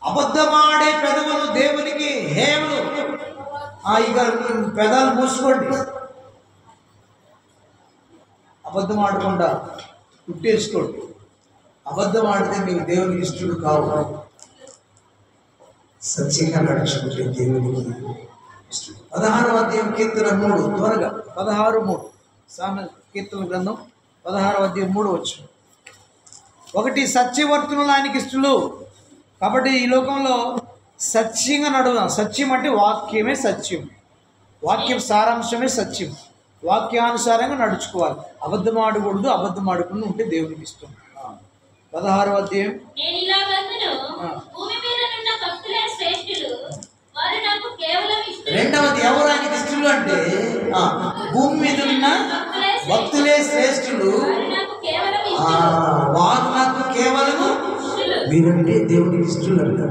అబద్ధమాడే పెదవులు దేవునికి హేయములు. ఇక పెదాలు మూసుకోండి. అబద్ధం ఆడకుండా పుట్టేసుకోండి. అబద్ధం ఆడితే నీవు దేవునికి ఇష్టడు కావు. సత్యంగా నడుచుకుంటే దేవునికి ఇష్టడు. 16వ అధ్యాయం కీర్తన 3 త్వరగా. 16:3 సామె కీర్తన గ్రంథం 16వ అధ్యాయం 3 వచ్చిన. 1 సత్యవర్తనులు ఆయనకి ఇష్టలు. కాబట్టి ఈ లోకంలో సత్యంగా నడుదాం. సత్యం అంటే వాక్యమే సత్యం, వాక్యం సారాంశమే సత్యం. వాక్యానుసారంగా నడుచుకోవాలి. అబద్ధం ఆడకూడదు. అబద్ధం ఆడకుండా ఉంటే దేవునికి ఇష్టం. 16వ అధ్యాయం. రెండవది ఎవరు ఆయనకి ఇష్టలు అంటే భూమి మీద ఉన్న భక్తులే శ్రేష్ఠులు, వారు నాకు కేవలము. వీరంటే దేవునికి ఇష్టలు అంట.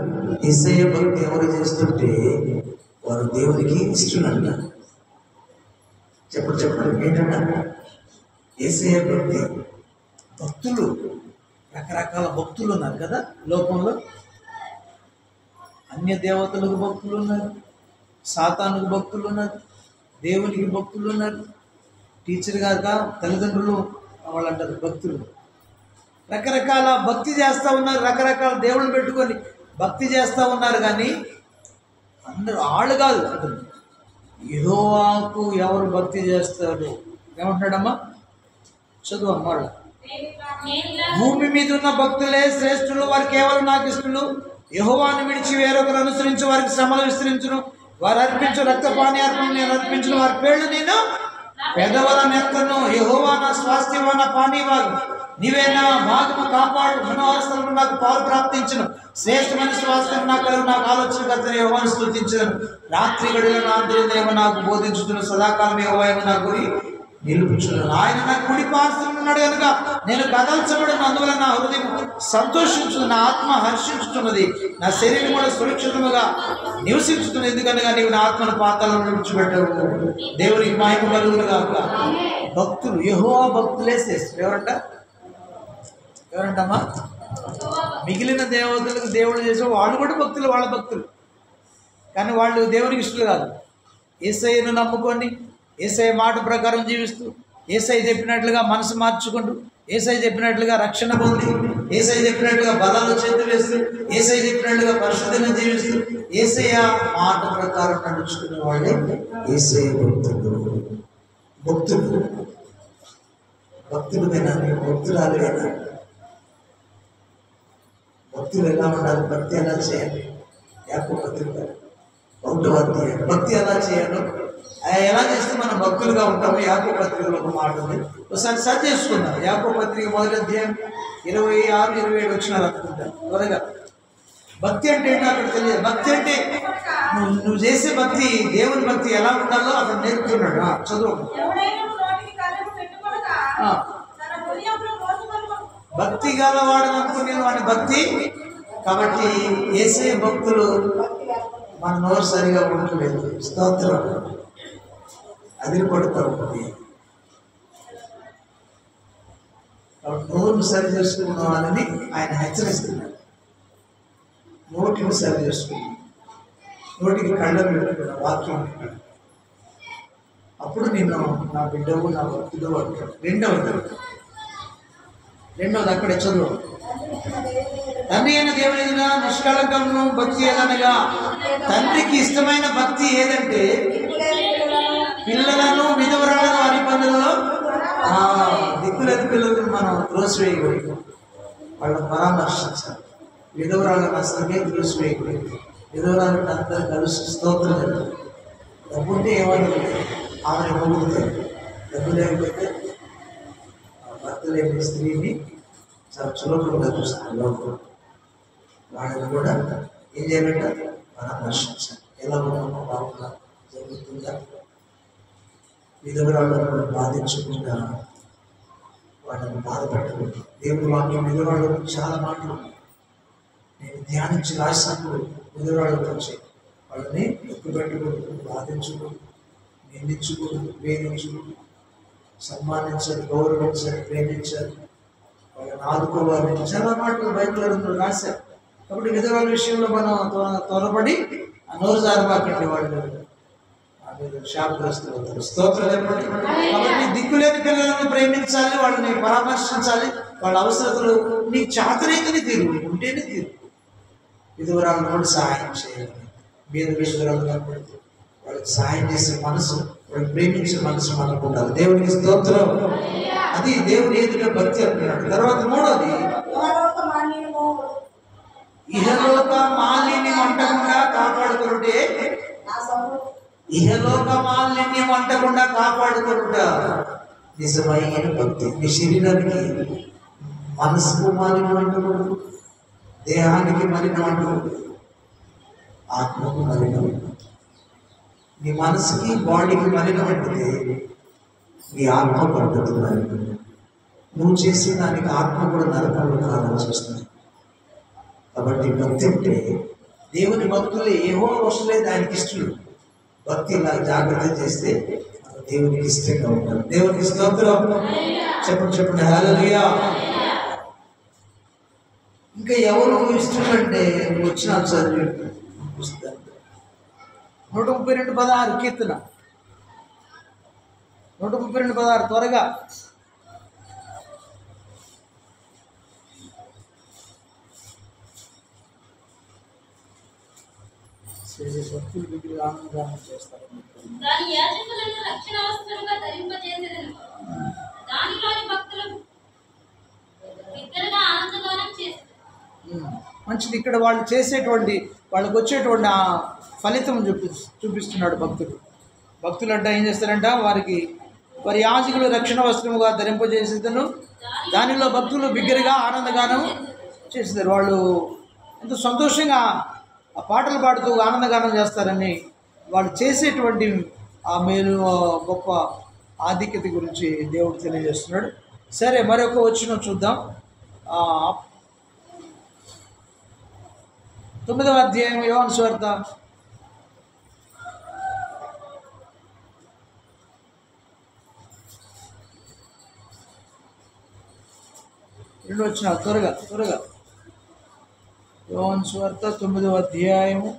యేసయ్య భక్తి ఎవరు చేస్తుంటే వారు దేవునికి ఇష్టలు అంట. చెప్పండి ఏంటంట? యేసయ్య భక్తి. భక్తులు రకరకాల భక్తులు ఉన్నారు కదా లోకంలో. అన్య దేవతలకు భక్తులు ఉన్నారు, సాతానుకు భక్తులు ఉన్నారు, దేవునికి భక్తులు ఉన్నారు. టీచర్ గారుగా తల్లిదండ్రులు వాళ్ళు అంటారు భక్తులు. రకరకాల భక్తి చేస్తూ ఉన్నారు. రకరకాల దేవుళ్ళు పెట్టుకొని భక్తి చేస్తూ ఉన్నారు. కానీ అందరూ ఆళ్ళు కాదు అంటుంది. యెహోవాకు ఎవరు భక్తి చేస్తారు? ఏమంటున్నాడమ్మా? చదువు అమ్మాళ్ళ. భూమి మీద ఉన్న భక్తులే శ్రేష్ఠులు, వారు కేవలం నాకు ఇష్టలు. యెహోవాను విడిచి వేరొకరు అనుసరించి వారికి శ్రమలు విస్తరించును. వారు అర్పించు రక్తపాని అర్పణ నేను అర్పించును. వారి పేర్లు నేను పెదవుల నెత్తను. యెహోవా నా స్వాస్థ్యమా నా పానీ భాగం, నీవే నా భాగము కాపాడు. మనోహరస్థలను నాకు పాలు ప్రాప్తించను. శ్రేష్టమైన స్వాస్థ్యం నాకు కలుగు. నాకు ఆలోచన కర్తను యెహోవాను స్తుతించను. రాత్రి గడిలో నా అంతర్యమ నాకు బోధించుతున్న. సదాకాలం యెహోవా నా గురి. నిలుపుచున్నాను. ఆయన నా కుడి పార్శ్వమున ఉన్నాడు కనుక నేను కదల్చబడిన అందువల్ల నా హృదయం సంతోషించుతుంది, నా ఆత్మ హర్షించుతున్నది, నా శరీరం కూడా సురక్షితముగా నివసించుతున్నది. ఎందుకనగా నీవు నా ఆత్మను పాతాళంలో విడిచిపెట్టవు. దేవునికి మహిమ కలుగును గాక. భక్తులు, యెహోవా భక్తులే శ్రేష్ఠులు. ఎవరంటమ్మా? మిగిలిన దేవతలకు దేవుడు చేసే వాళ్ళు కూడా భక్తులు, వాళ్ళ భక్తులు, కానీ వాళ్ళు దేవునికి ఇష్టలు కాదు. యేసయ్యను నమ్ముకొని యేసయ్య మాట ప్రకారం జీవిస్తూ, యేసయ్య చెప్పినట్లుగా మనసు మార్చుకుంటూ, యేసయ్య చెప్పినట్లుగా రక్షణ పొంది, యేసయ్య చెప్పినట్లుగా బలాలు చేతులు వేస్తూ, యేసయ్య చెప్పినట్లుగా పరిశుద్ధంగా జీవిస్తూ, యేసయ్య మాట ప్రకారం నడుచుకునే వాళ్ళే యేసయ్య భక్తులు. భక్తులు భక్తులైనా భక్తురాలైనా భక్తులు ఎలా ఉండాలి, భక్తి ఎలా చేయాలి? యాకోబు పత్రిక 1వ అధ్యాయం. భక్తి ఎలా చేయాలో, ఎలా చేస్తే మనం భక్తులుగా ఉంటాము యాకోబు పత్రికలో ఒక మాట ఉంది. ఒకసారి సర్చ్ చేసుకుందాం. యాకోబు పత్రిక 1వ అధ్యాయం 26, 27 వచ్చినారు అనుకుంటాను. త్వరగా భక్తి అంటే ఏంటో అక్కడ తెలియదు. భక్తి అంటే నువ్వు చేసే భక్తి, దేవుని భక్తి ఎలా ఉండాలో అక్కడ నేర్పుతున్నాడు. చదువు. భక్తి గలవాడు అనుకునే వాడి భక్తి. కాబట్టి యేసే భక్తులు మన నోరు సరిగా ఉండలేదు. స్తోత్రం. అది కొడతారు. నోరును సరి చేసుకున్నానని ఆయన హెచ్చరిస్తున్నాడు. నోటిని సరి చేసుకున్నాను, నోటికి కళ్ళం పెట్టుకున్న వాక్యం అప్పుడు నిన్ను నా బిడ్డవు, నా భక్తుడు అంటాడు. రెండవది అక్కడే చదువు. తండ్రి అయిన దేవుని ఎదుట నిష్కళంకమును భక్తి ఏదనగా, తండ్రికి ఇష్టమైన భక్తి ఏదంటే పిల్లలను, విధవరాలను, వారి పనులలో దిక్కులేని పిల్లలను మనం త్రోసివేయకూడదు, వాళ్ళని పరామర్శించాలి. విధవరాలను అసలుకే త్రోసివేయకూడదు. విధవరాలను అందరూ కలిసి స్తోత్రం జరుగుతుంది. డబ్బుంటే ఏమని ఆమెను పొగుడుతారు, డబ్బు లేకపోతే భర్త లేని స్త్రీని చాలా చులకనగా చూస్తారు లోపల. వాళ్ళని కూడా ఏం చేయాలంట? పరామర్శించాలి. ఎలా ఉన్నామో బాగున్నా, జరుగుతుందా? విధవరాళ్ళను బాధించకుండా వాళ్ళని బాధపెట్టకూడదు. దేవుని వాక్యం విధవరాళ్ళకు చాలా మాటలు నేను ధ్యానించి రాసినప్పుడు విధవరాళ్ళ గురించి వాళ్ళని ఎక్కుపెట్టకూడదు, బాధించకూడదు, నిందించకూడదు, వేధించకూడదు, సన్మానించాలి, గౌరవించాలి, ప్రేమించాలి, వాళ్ళని ఆదుకోవాలి. చాలా మాటలు బైబిల్లో రాశారు. కాబట్టి విధవరాల విషయంలో మనం త్వరపడి నోరు జారబాకండి, వాళ్ళు శాపగ్రస్తులు అవుతారు. స్తోత్రం చెప్పండి. కాబట్టి దిక్కులేని పిల్లలను ప్రేమించాలి, వాళ్ళని పరామర్శించాలి, వాళ్ళ అవసరతలు నీకు చేతనైతేనే తీరు, ఉంటేనే తీరు. విధవరాలను కూడా సహాయం చేయాలి. మీద విధవరాలు కనపడితే వాళ్ళకి సహాయం చేసే మనసు, వాళ్ళని ప్రేమించే మనసు మనకు ఉండాలి. దేవునికి స్తోత్రం. అది దేవుని ఎదుట భక్తి అంటున్నాడు. తర్వాత మూడోది, ఇహలోక మాలిన్యం అంటకుండా కాపాడుకుంటే, ఇహలోక మాలిన్యం అంటకుండా కాపాడుకుంటా నిజమైన భక్తి. నీ శరీరానికి, మనసుకు మాలిన్యం అంటకూడదు, దేహానికి మలినం అంటకూడదు, ఆత్మకు మలినం. నీ మనసుకి, బాడీకి మలినం అంటే నీ ఆత్మ పడుతుంది మలినం. నువ్వు చేసే దానికి ఆత్మ కూడా నరకంలో కావాల్సి వస్తుంది. కాబట్టి భక్తి అంటే దేవుని భక్తులే ఏవో వస్తులేదు ఆయనకి ఇష్టలు. భక్తి ఇలా జాగ్రత్త చేస్తే దేవునికి ఇష్టంగా ఉంటారు. దేవునికి స్తోత్రం. చెప్పండి హల్లెలూయా. ఇంకా ఎవరు ఇష్టం అంటే వచ్చిన చదివి పుస్తకం 132:16 కీర్తన 132:16 త్వరగా. మంచిది. ఇక్కడ వాళ్ళు చేసేటువంటి, వాళ్ళకి వచ్చేటువంటి ఆ ఫలితం చూపిస్తున్నాడు భక్తులు. భక్తులు అంటే ఏం చేస్తారంట, వారి యాజకులు రక్షణ వస్త్రముగా ధరింపజేసేదను, దానిలో భక్తులు బిగ్గరగా ఆనందగానం చేస్తారు. వాళ్ళు ఎంతో సంతోషంగా ఆ పాటలు పాడుతూ ఆనందగానం చేస్తారని వాళ్ళు చేసేటువంటి ఆ మేలు, గొప్ప ఆధిక్యత గురించి దేవుడు తెలియజేస్తున్నాడు. సరే, మరొక వచనం చూద్దాం. 9వ అధ్యాయం యోహాను సువార్త 2 వచనాలు త్వరగా. యోహాను సువార్త 9వ అధ్యాయము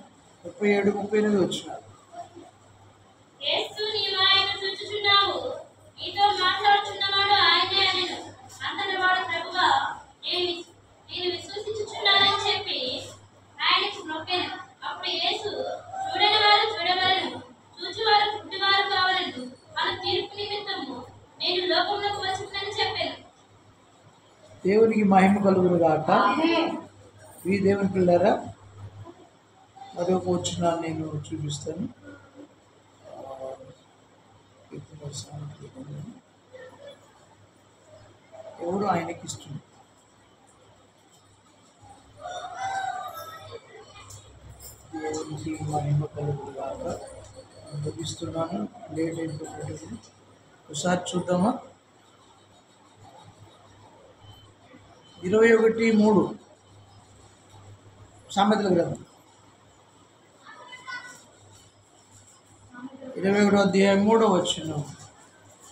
37-38 వచనాలు. దేవునికి మహిమ కలుగును గాక. ఈ దేవుని పిల్లరా, మరొక వచనాన్ని నేను చూపిస్తాను. ఎవరు ఆయనకి ఇస్తుంది. దేవునికి మహిమ కలుగును గాక. ముగిస్తున్నాను, లేట్ అయిపోతుంది. ఒకసారి చూద్దామా. 21:3 సామెతల గ్రంథం 21వ అధ్యాయం 3వ వచనం.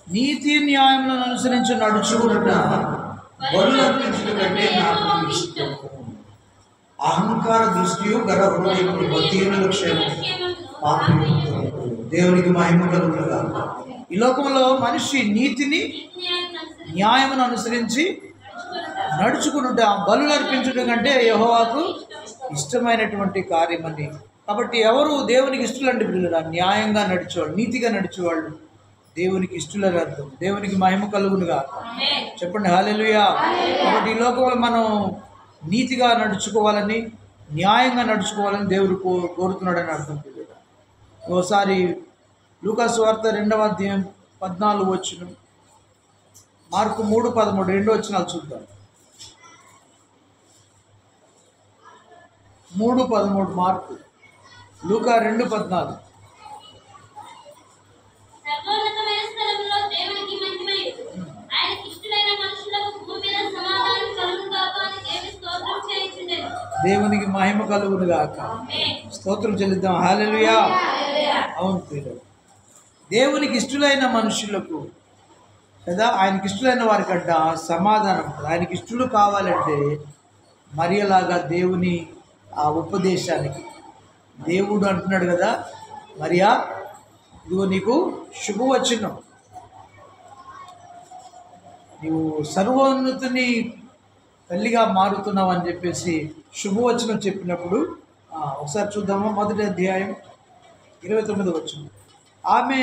నీతి న్యాయములను అనుసరించి నడుచుకునుట బలులు అర్పించుట కంటే నాకు ఇష్టం. అహంకార దృష్టియు గర్వ హృదయములు భక్తిహీనుల క్షేమం పాపములు. దేవునికి మహిమ కలుగును గాక. ఈ లోకంలో మనిషి నీతిని న్యాయమును అనుసరించి నడుచుకునుట బలులు అర్పించుట కంటే యెహోవాకు ఇష్టమైనటువంటి కార్యమని. కాబట్టి ఎవరు దేవునికి ఇష్టలంటే పిల్లలు న్యాయంగా నడిచేవాళ్ళు, నీతిగా నడిచేవాళ్ళు దేవునికి ఇష్టలని అర్థం. దేవునికి మహిమ కలుగునుగా చెప్పండి, హల్లెలూయా. కాబట్టి ఈ లోకంలో మనం నీతిగా నడుచుకోవాలని, న్యాయంగా నడుచుకోవాలని దేవుడు కోరుతున్నాడని అర్థం పిల్లలు. ఓసారి లూకా సువార్త 2వ అధ్యాయం 14 వచనం, మార్కు 3:13 2 వచనాలు చూద్దాం. 3:13 మార్కు, లూకా 2:14. దేవునికి మహిమ కలుగును గాక. స్తోత్రం చెల్లిద్దాం, హల్లెలూయా. అవును పిల్లలు, దేవునికి ఇష్టలైన మనుషులకు కదా, ఆయనకి ఇష్టలైన వారికంట సమాధానం. ఆయనకి ఇష్టలు కావాలంటే మరియలాగా దేవుని ఆ ఉపదేశానికి దేవుడు అంటున్నాడు కదా, మరియా ఇదిగో నీకు శుభవచనం, నీవు సర్వోన్నతుని తల్లిగా మారుతున్నావు అని చెప్పేసి శుభవచనం చెప్పినప్పుడు ఒకసారి చూద్దామా. 1వ అధ్యాయం 29వ వచనం. ఆమె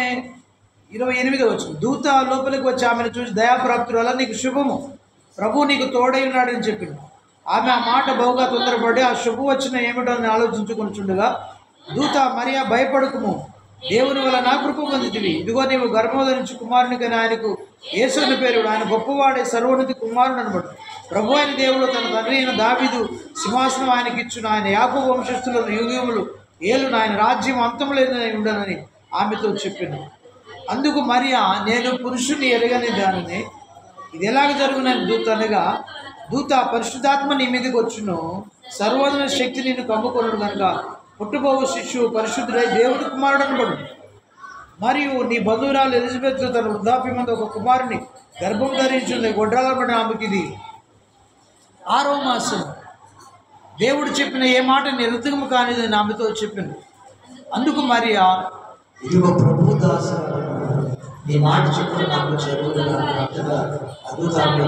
28వ వచనం. దూత లోపలికి వచ్చి ఆమెను చూసి దయాప్రాప్తురాలా నీకు శుభము, ప్రభువు నీకు తోడై ఉన్నాడని చెప్పింది. ఆమె ఆ మాట బహుగా తొందరపడి ఆ శుభవచనం ఏమిటో అని ఆలోచించుకుంటుండగా దూత మరియా భయపడకుము, దేవుని వల్ల నా కృప పొందితివి. ఇదిగో నీవు గర్భోధరించి కుమారునికని ఆయనకు యేసు అని పేరు. ఆయన గొప్పవాడే సర్వోన్నతి కుమారుడు అనబడు. ప్రభు అయిన దేవుడు తన తండ్రి అయిన దావీదు సింహాసనం ఆయనకి ఇచ్చును. ఆయన యాకోబు వంశస్థులను యుగములు ఏలును. ఆయన రాజ్యం అంతం లేదని ఉండనని ఆమెతో చెప్పాను. అందుకు మరియా నేను పురుషుని ఎరగని దానిని ఇది ఎలాగ జరుగునని దూత అనగా, దూత పరిశుద్ధాత్మ నీ మీదకి వచ్చును, సర్వోన్నత శక్తి నిన్ను కమ్ముకొనుడు కనుక పుట్టుబోవు శిష్యువు పరిశుద్ధుడై దేవుడి కుమారుడు అనబడు. మరియు నీ బంధువురాలు ఎలిజబెత్ తన వృద్ధాప్యమందు ఒక కుమారుని గర్భం ధరించింది. గొడ్రాలబడిన ఆమెకి ఇది 6వ మాసం. దేవుడు చెప్పిన ఏ మాట నిరర్ధకము కానిదని ఆమెతో చెప్పింది. అందుకు మరియా ఇదిగో ప్రభు దాసు, నీ మాట చెప్పిన నాకు జరుగుతున్నా అద్భుతాలు.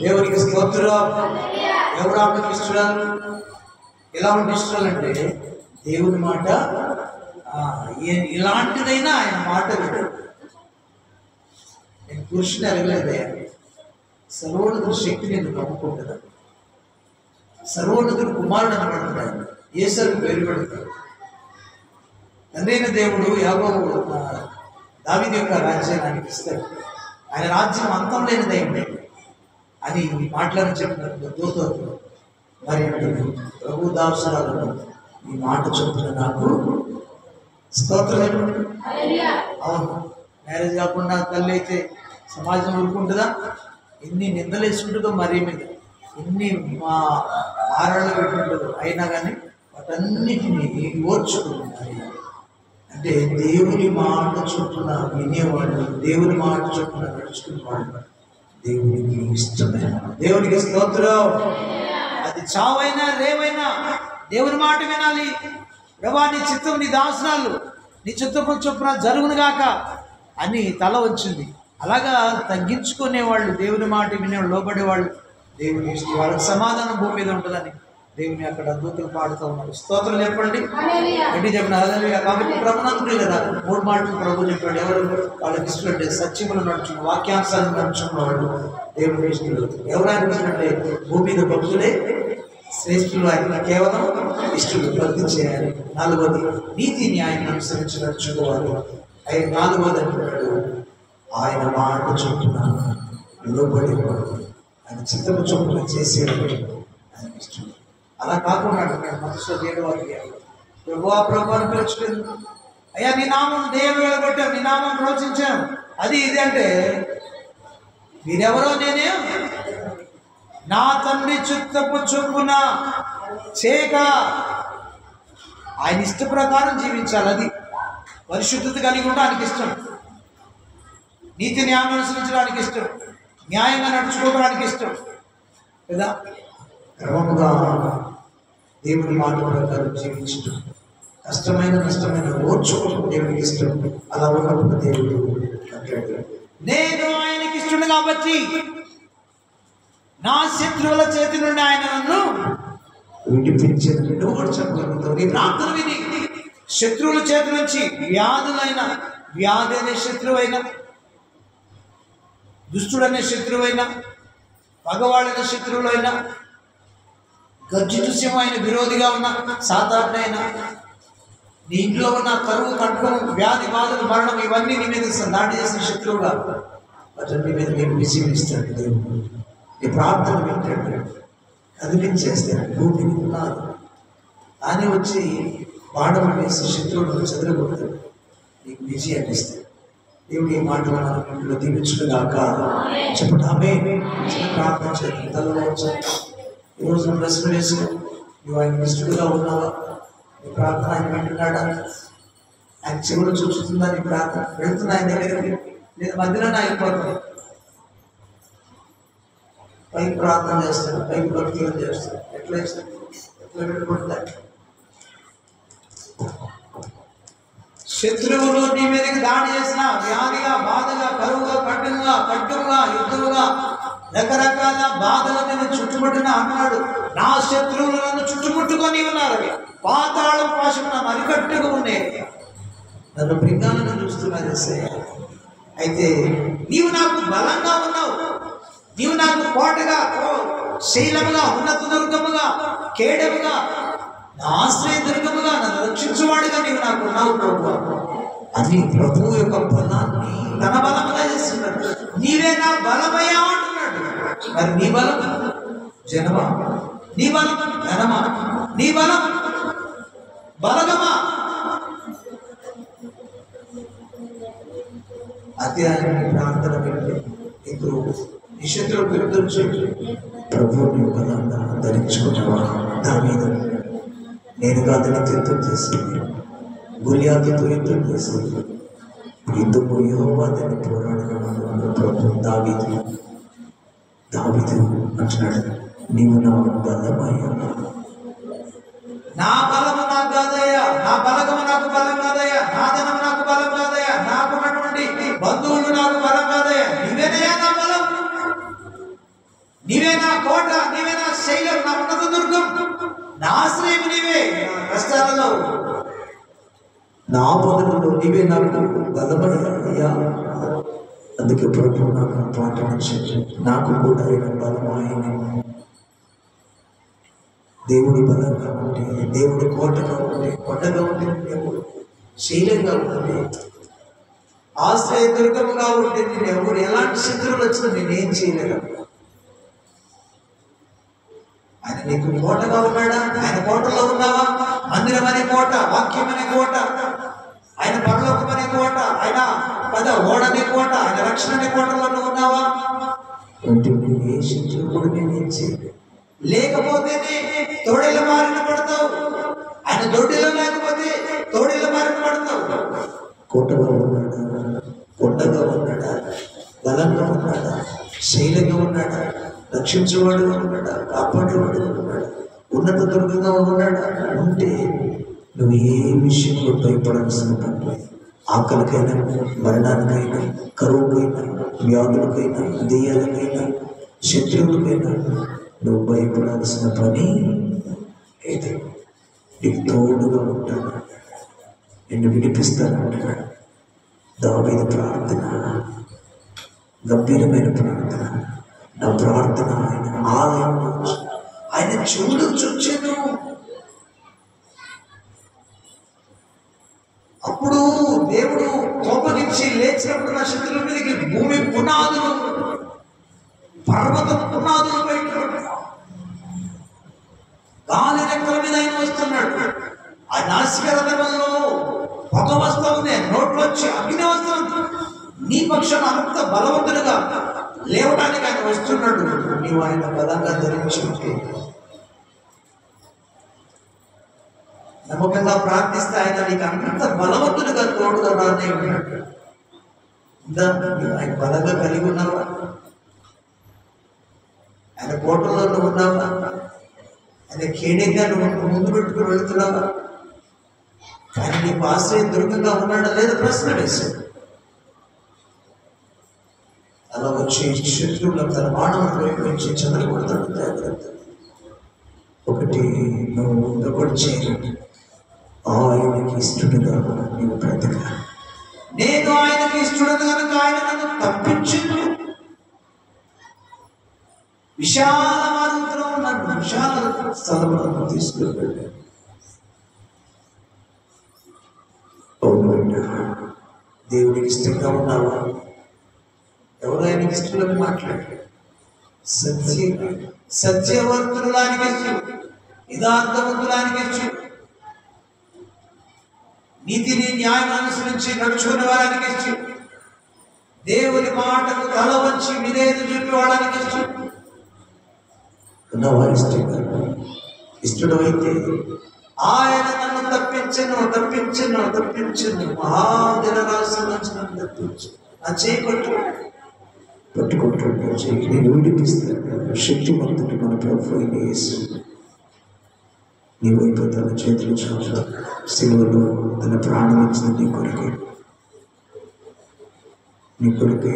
దేవునికి స్తోత్రం. ఎవరు ఆమెకి ఇష్టరాలు? ఎలా ఉంటే ఇష్టాలంటే దేవుని మాట ఇలాంటిదైనా ఆయన మాట వినడు. నేను పురుషుని అడగలేదే, సర్వోన్నతుడు శక్తి నేను నమ్ముకుంటున్నాను. సర్వోన్నతుడు కుమారుడు అనబడుతున్నాడు, యేసు పేరు పెడతాడు. తండ్రైన దేవుడు యాకోబు దావీదు యొక్క రాజ్యాన్ని ఆయనకి ఇస్తాడు. ఆయన రాజ్యం అంతం లేనిదైంది అని మాట్లాడి చెప్పినట్టు దూతతో మరి ప్రభు దాసరాలను ఈ మాట చెప్తున్న నాకు స్తోత్రం. అవును, మ్యారేజ్ కాకుండా తల్లి అయితే సమాజం ఊరుకుంటుందా? ఎన్ని నిందలు వేసుకుంటుందో మరీ మీద, ఎన్ని మారాళ్ళు పెట్టుంటుందో, అయినా కానీ వాటన్నిటినీ ఓర్చుకుంటున్నారు. అంటే దేవుని మాట చొప్పున వినేవాళ్ళు, దేవుని మాట చొప్పున నడుచుకునేవాళ్ళు దేవునికి ఇష్టమైన. దేవునికి స్తోత్రం. అది చావైనా రేవైనా దేవుని మాట వినాలి. ప్రభా నీ చిత్తం, నీ దాసనాలు నీ చిత్తపు చొప్పున జరుగును గాక అని తల వచ్చింది. అలాగా తగ్గించుకునేవాళ్ళు, దేవుని మాట వినేవాళ్ళు, లోబడేవాళ్ళు దేవుని ఇష్టం. వాళ్ళకి సమాధానం భూమి మీద ఉంటుందని దేవుని అక్కడ దూతలు పాడుతూ ఉన్నారు. స్తోత్రం చెప్పండి, ఎట్టి చెప్పిన హల్లెలూయా. కాబట్టి ప్రభునందుడే కదా 3 మాటలు ప్రభు చెప్పాడు. ఎవరు వాళ్ళకి ఇష్టం సత్యములు నడుచుకున్న, వాక్యాంశాలను నడుచుకున్న వాళ్ళు దేవుని ఇష్టలు. ఎవరు అనిపిస్తుంటే భూమి మీద భక్తులే శ్రేష్ఠులు, ఆయన కేవలం ఇష్టలు భక్తి చేయాలి. 4వది నీతి న్యాయం అనుసరించి నడుచుకోవాలి. 4వది అంటున్నాడు ఆయన మాట చొప్పున లోబడి ఆయన చిత్తము చొప్పున చేసేవాడు ఆయన ఇష్టం. అలా కాకుండా అంటున్నాడు మనసులో దేవుడికి ప్రభు పిలుచుకుంది. అయ్యా నీ నామం దేవుడు వెళ్ళగొట్టాం, నీ నామం ప్రోత్సహించాం, అది ఇది అంటే మీరెవరో నేనే నా తండ్రి చిత్తపు చొప్పున చేయక ఆయన ఇష్ట ప్రకారం జీవించాలి. అది పరిశుద్ధత కలిగి ఉండడానికి ఇష్టం, నీతి న్యాయం అనుసరించడానికి ఇష్టం, న్యాయంగా నడుచుకోవడానికి ఇష్టం కదా. క్రమంగా దేవుని మాట ప్రకారం జీవించడం, కష్టమైన నష్టమైన ఓర్చుకోవడం దేవునికి ఇష్టం. అలా ఉన్నప్పుడు దేవుడు అంటాడు నేను ఆయనకి ఇష్టం కాబట్టి నా శత్రువుల చేతి నుండి ఆయన నన్ను విడిపించేది. ఓర్చగలుగుతావు. నీ ప్రార్థన విని శత్రువుల చేతి నుంచి వ్యాధి అనే శత్రువైన, దుష్టుడనే శత్రువైన, పగవాడనే శత్రువులైనా, గర్జితు ఆయన విరోధిగా ఉన్న సాధారణైన, నీ ఇంట్లో ఉన్న కరువు, కట్టుకోవడం, వ్యాధి, బాధలు, మరణం ఇవన్నీ నీ మీద దాడి చేసిన శత్రువుగా వాటి మీద నేను విజయమిస్తాడు దేవుడు. నీ ప్రార్థన వింటాడు, కదిలించేస్తాడు. భూమిని ఉన్నారు కానీ వచ్చి బాణం వేసి శత్రువులను చెదరగొడతాడు, నీకు విజయాన్ని ఇస్తాడు. దేవుడి మాట ఇంట్లో దీవించుకున్నాక చెప్పండి ఆమె. ప్రార్థన చేయండి. తలలో ఈరోజు ప్రశ్న వేసుకో, నువ్వు ఆయన ఇష్టడుగా ఉన్నావా? నీ ప్రార్థన ఆయన వింటున్నాడా? ఆయన చెవులు చూస్తుందా? నీ ప్రార్థన వెళ్తున్నా ఆయన దగ్గరికి? లేదా మధ్యలోనే అయిపోతుంది? పైకి ప్రార్థన చేస్తాడు, పైకి భక్తులు చేస్తాడు. ఎట్లా చేస్తాడు? ఎట్లా పెట్టుకుంటాడు? శత్రువులు నీ మీదకి దాడి చేసిన వ్యాధిగా, బాధగా, కరువుగా, కట్టుగా, యుద్ధముగా, రకరకాల బాధలు నేను చుట్టుముట్టిన అన్నాడు. నా శత్రువులు నన్ను చుట్టుముట్టుకొని ఉన్నారు, పాతాళం పాశం నన్ను అరికట్టుగా ఉన్నాయి, నన్ను మృగాలను చూస్తున్నారు. అయితే నీవు నాకు బలంగా ఉన్నావు, నీవు నాకు కోటగా, శైలముగా, ఉన్నత దుర్గముగా, కేడముగా, నా ఆశ్రయ దుర్గముగా, నన్ను రక్షించువాడిగా నీవు నాకు ఉన్నావు ప్రభు అని ప్రభువు యొక్క బలాన్ని తన బలముగా చేస్తున్నాడు. నీవే నా బలమయ్యా అంటున్నాడు. మరి నీ బలం జనమా? నీ బలం ధనమా? నీ బలం బలగమా? అధ్యాయాన్ని ప్రార్థన పెట్టి నీకు నిషేధులు పెడుతూ ప్రభువుని బలంగా ధరించుకున్నావా? దావీదు నేను కాదని యుద్ధం చేసింది, గొలియాతుతో యుద్ధం చేసింది, యుద్ధము యెహోవాతో పోరాడిన ప్రభు దావీదు అంటున్నాడు, నీవు నా బలమయ్యా. నా బలము నాకు కాదయ్యా, నా బలగము నాకు బలం కాదయ్యా, నా ధనము నాకు బలం కాదయ్యా, నాకున్నటువంటి బంధువులు నాకు బలం కాదయ్యా, నీవేనయ్యా నా బలం, నీవే నా కోట, నీవే నా శైలం, నా ఉన్నత దుర్గం, నా ఆశ్రయం నీవే. కష్టాలలో నా బదులు నీవే నాకు బలమయ్యా. అందుకే ప్రభు నాకు పాట నాకు కూడా ఆయన బలం ఆయన. దేవుడి బలంగా ఉంటే, దేవుడి కోటగా ఉంటే, కొండగా ఉంటే, దేవుడు శైలంగా ఉంటే, ఆశ్రయ దుర్గముగా ఉంటే, నేను ఎవరు ఎలాంటి శత్రువులు వచ్చినా నేనేం చేయలేను. ఆయన నీకు కోటగా ఉన్నాడా? ఆయన కోటలో ఉన్నావా? మందిరం అనే కోట, వాక్యం అనే కోట, ఆయన పరలోకం అనే కోట, ఆయన కదా ఓడనే కోట, ఆయన రక్షణ అనే కోటలో నువ్వు ఉన్నావా అంటే ఏ శత్రువు కూడా నేను ఏం చేయలేదు. లేకపోతేనే తోడేళ్ళ మారిన పడతావు, ఆయన దొడ్డిలో లేకపోతే తోడేళ్ళ మారిన పడతావు. కోటగా ఉన్నాడా, కొండగా ఉన్నాడా, బలంగా ఉన్నాడా, శైలంగా ఉన్నాడా, రక్షించేవాడుగా ఉన్నాడా, కాపాడేవాడుగా ఉన్నాడా, ఉన్నత దుర్గంగా ఉన్నాడా ఉంటే నువ్వు ఏ విషయంలో భయపడాల్సిన పని లేదు. ఆకలికైనా, మరణానికైనా, కరువుకైనా, వ్యాధులకైనా, దెయ్యాలకైనా, శత్రువులకైనా నువ్వు భయపడాల్సిన పని అయితే నీకు తోడుగా ఉంటాను, నిన్ను విడిపిస్తానంటున్నాడు. దావీదు ప్రార్థన గంభీరమైన ప్రార్థన. నా ప్రార్థన ఆయన ఆలయంలో ఆయన చూడొచ్చాను. అప్పుడు దేవుడు కోపగించి లేచినప్పుడు నా శత్రువుల మీదకి భూమి పునాదులు, పర్వత పునాదులు బయట గాలి రెక్కల మీద ఆయన వస్తున్నాడు. ఆ నాసికరంలో పొగ వస్తూ ఉంది, నోట్లోంచి అగ్ని వస్తుంది. నీ పక్షాన అంత బలవంతుడుగా లేవడానికి ఆయన వస్తున్నాడు. నీవు ఆయన బలంగా ధరించి ఉంటే, నమ్మకంగా ప్రార్థిస్తే ఆయన నీకు అంత బలవంతుడుగా తోడుగా రానే ఉన్నాడు. ఆయన బలంగా కలిగి ఉన్నావా? ఆయన కోటలో నువ్వు ఉన్నావా? ఆయన కేడీగా నువ్వు ముందు పెట్టుకుని వెళుతున్నావా? ఆయన నీకు ఆశ్రయం దుర్గంగా ఉన్నాడా లేదా ప్రశ్న వేశాడు. అలా వచ్చి శత్రువుల తన బాణం ప్రయోగించి చెదరగొడతాడు. జాగ్రత్త. ఒకటి నువ్వు ఒకటి చేయాలి, ఆయనకి ఇష్టడుగా నీవు బ్రతకాలి. నేను ఆయనకి ఇష్టడను కనుక ఆయన నన్ను తప్పించిండు. విశాల మార్గంలో నన్ను విశాల స్థలంలో తీసుకువెళ్ళాడు. దేవుడికి ఇష్టంగా ఉన్నావా? ఎవరు ఆయనకి ఇష్టంలో మాట్లాడారు? సత్యవంతులు ఆయనకి ఇష్టం, యథార్థవంతులు ఆయనకి ఇష్టం, నీతిని న్యాయం అనుసరించి నడుచుకునే వారానికి ఇష్టం, దేవుని మాటకు తల వంచి విధేయత చూపేవాడానికి ఇష్టం. ఉన్నవా ఇష్టంగా? ఇష్టడు అయితే ఆయన నన్ను తప్పించను మహాదినరాశి నుంచి నన్ను తప్పించు. నా చేయి పట్టుకుంటూ నేను విడిపిస్తాను. శక్తివంతుడు మన ప్రభు యేసు. నీ వైపు తన చేతులు చూడ శిలువలో తన ప్రాణం ఇచ్చిన నీ కొడుకే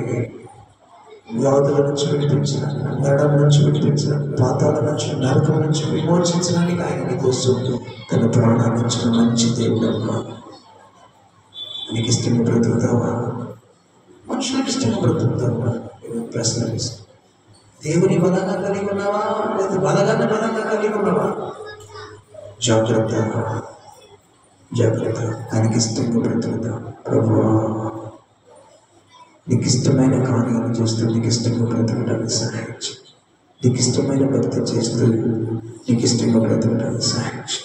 వ్యాధుల నుంచి విడిపించిన, మరణం నుంచి విడిపించిన, పాతాల నుంచి, నరకం నుంచి విమోచించడానికి ఆయన నీకోసం తన ప్రాణాన్ని ఇచ్చిన మంచి దేవుడు. నీకు ఇష్టంగా బ్రతుకుతావా? మనుషులకు ఇష్టంగా బ్రతుకుతావా? ప్రశ్న వేస్తాను. దేవుని బలంగా కలిగి ఉన్నావా లేదా బలంగా కలిగి ఉన్నావా? జాగ్రత్త. ఆయనకి ఇష్టంగా బ్రతుకుతావు. ప్రభువా, నీకు ఇష్టమైన కార్యాలు చేస్తూ నీకు ఇష్టంగా బ్రతకడానికి సహాయించు. నీకు ఇష్టమైన భర్త చేస్తూ నీకు ఇష్టంగా బ్రతకడానికి సహాయించు.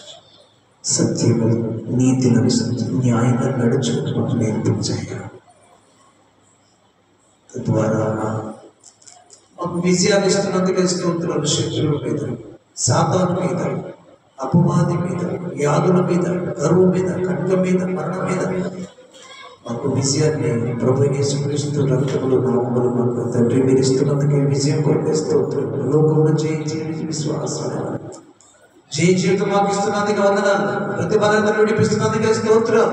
సత్యము, నీతిని అనుసరించి న్యాయంగా నడుచుకుంటూ మాకు నేర్పించాయి. తద్వారా మాకు విజయాలు ఇస్తున్నందుకే స్తోత్రాలు. శత్రువుల మీద, సాతాను మీద, అపవాది మీద, వ్యాధుల మీద, కరువు మీద, ఖడ్గం మీద, మరణం మీద మాకు విజయాన్ని ప్రభు యేసుక్రీస్తు రక్తములు నామములు మాకు తండ్రి మీరు ఇస్తున్నందుకే విజయం కొరకే స్తోత్రం. లోకంలో జయించి విశ్వాసం జీవితం మాకు ఇస్తున్నందుకే వందనాలు. ప్రతిఫలంగా విడిపిస్తున్నందుకే స్తోత్రం.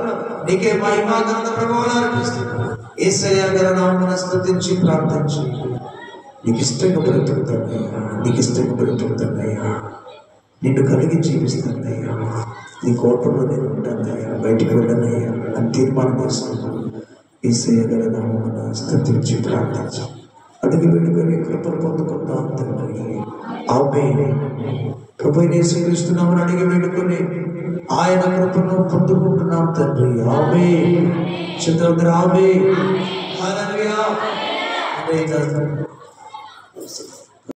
నీకే మహిమ ఘనత ప్రభావాలు అర్పిస్తున్నాం. యేసయ్య గారి నామమున స్తుతించి ప్రార్థించి నీకు ఇష్టంగా బ్రతుకుతానయ్యా. నిన్ను కలిగి జీవిస్తానయ్యా. నీ కోపంలో నేను ఉంటానయ్యా, బయటికి వెళ్ళనయ్యా అని తీర్మానం చేసుకున్నాను. యేసయ్య గారి నామమున స్తుతించి ప్రార్థించి అడిగి వెళ్ళుకొని కృపను పొందుకుందాం తండ్రి. ఆమేన్. ప్రభు యేసుక్రీస్తునామమున అడిగి వెళ్ళుకొని ఆయన కృపను పొందుకుంటున్నాం తండ్రి. ఆమేన్. చంద్ర ఆమేన్. హల్లెలూయా.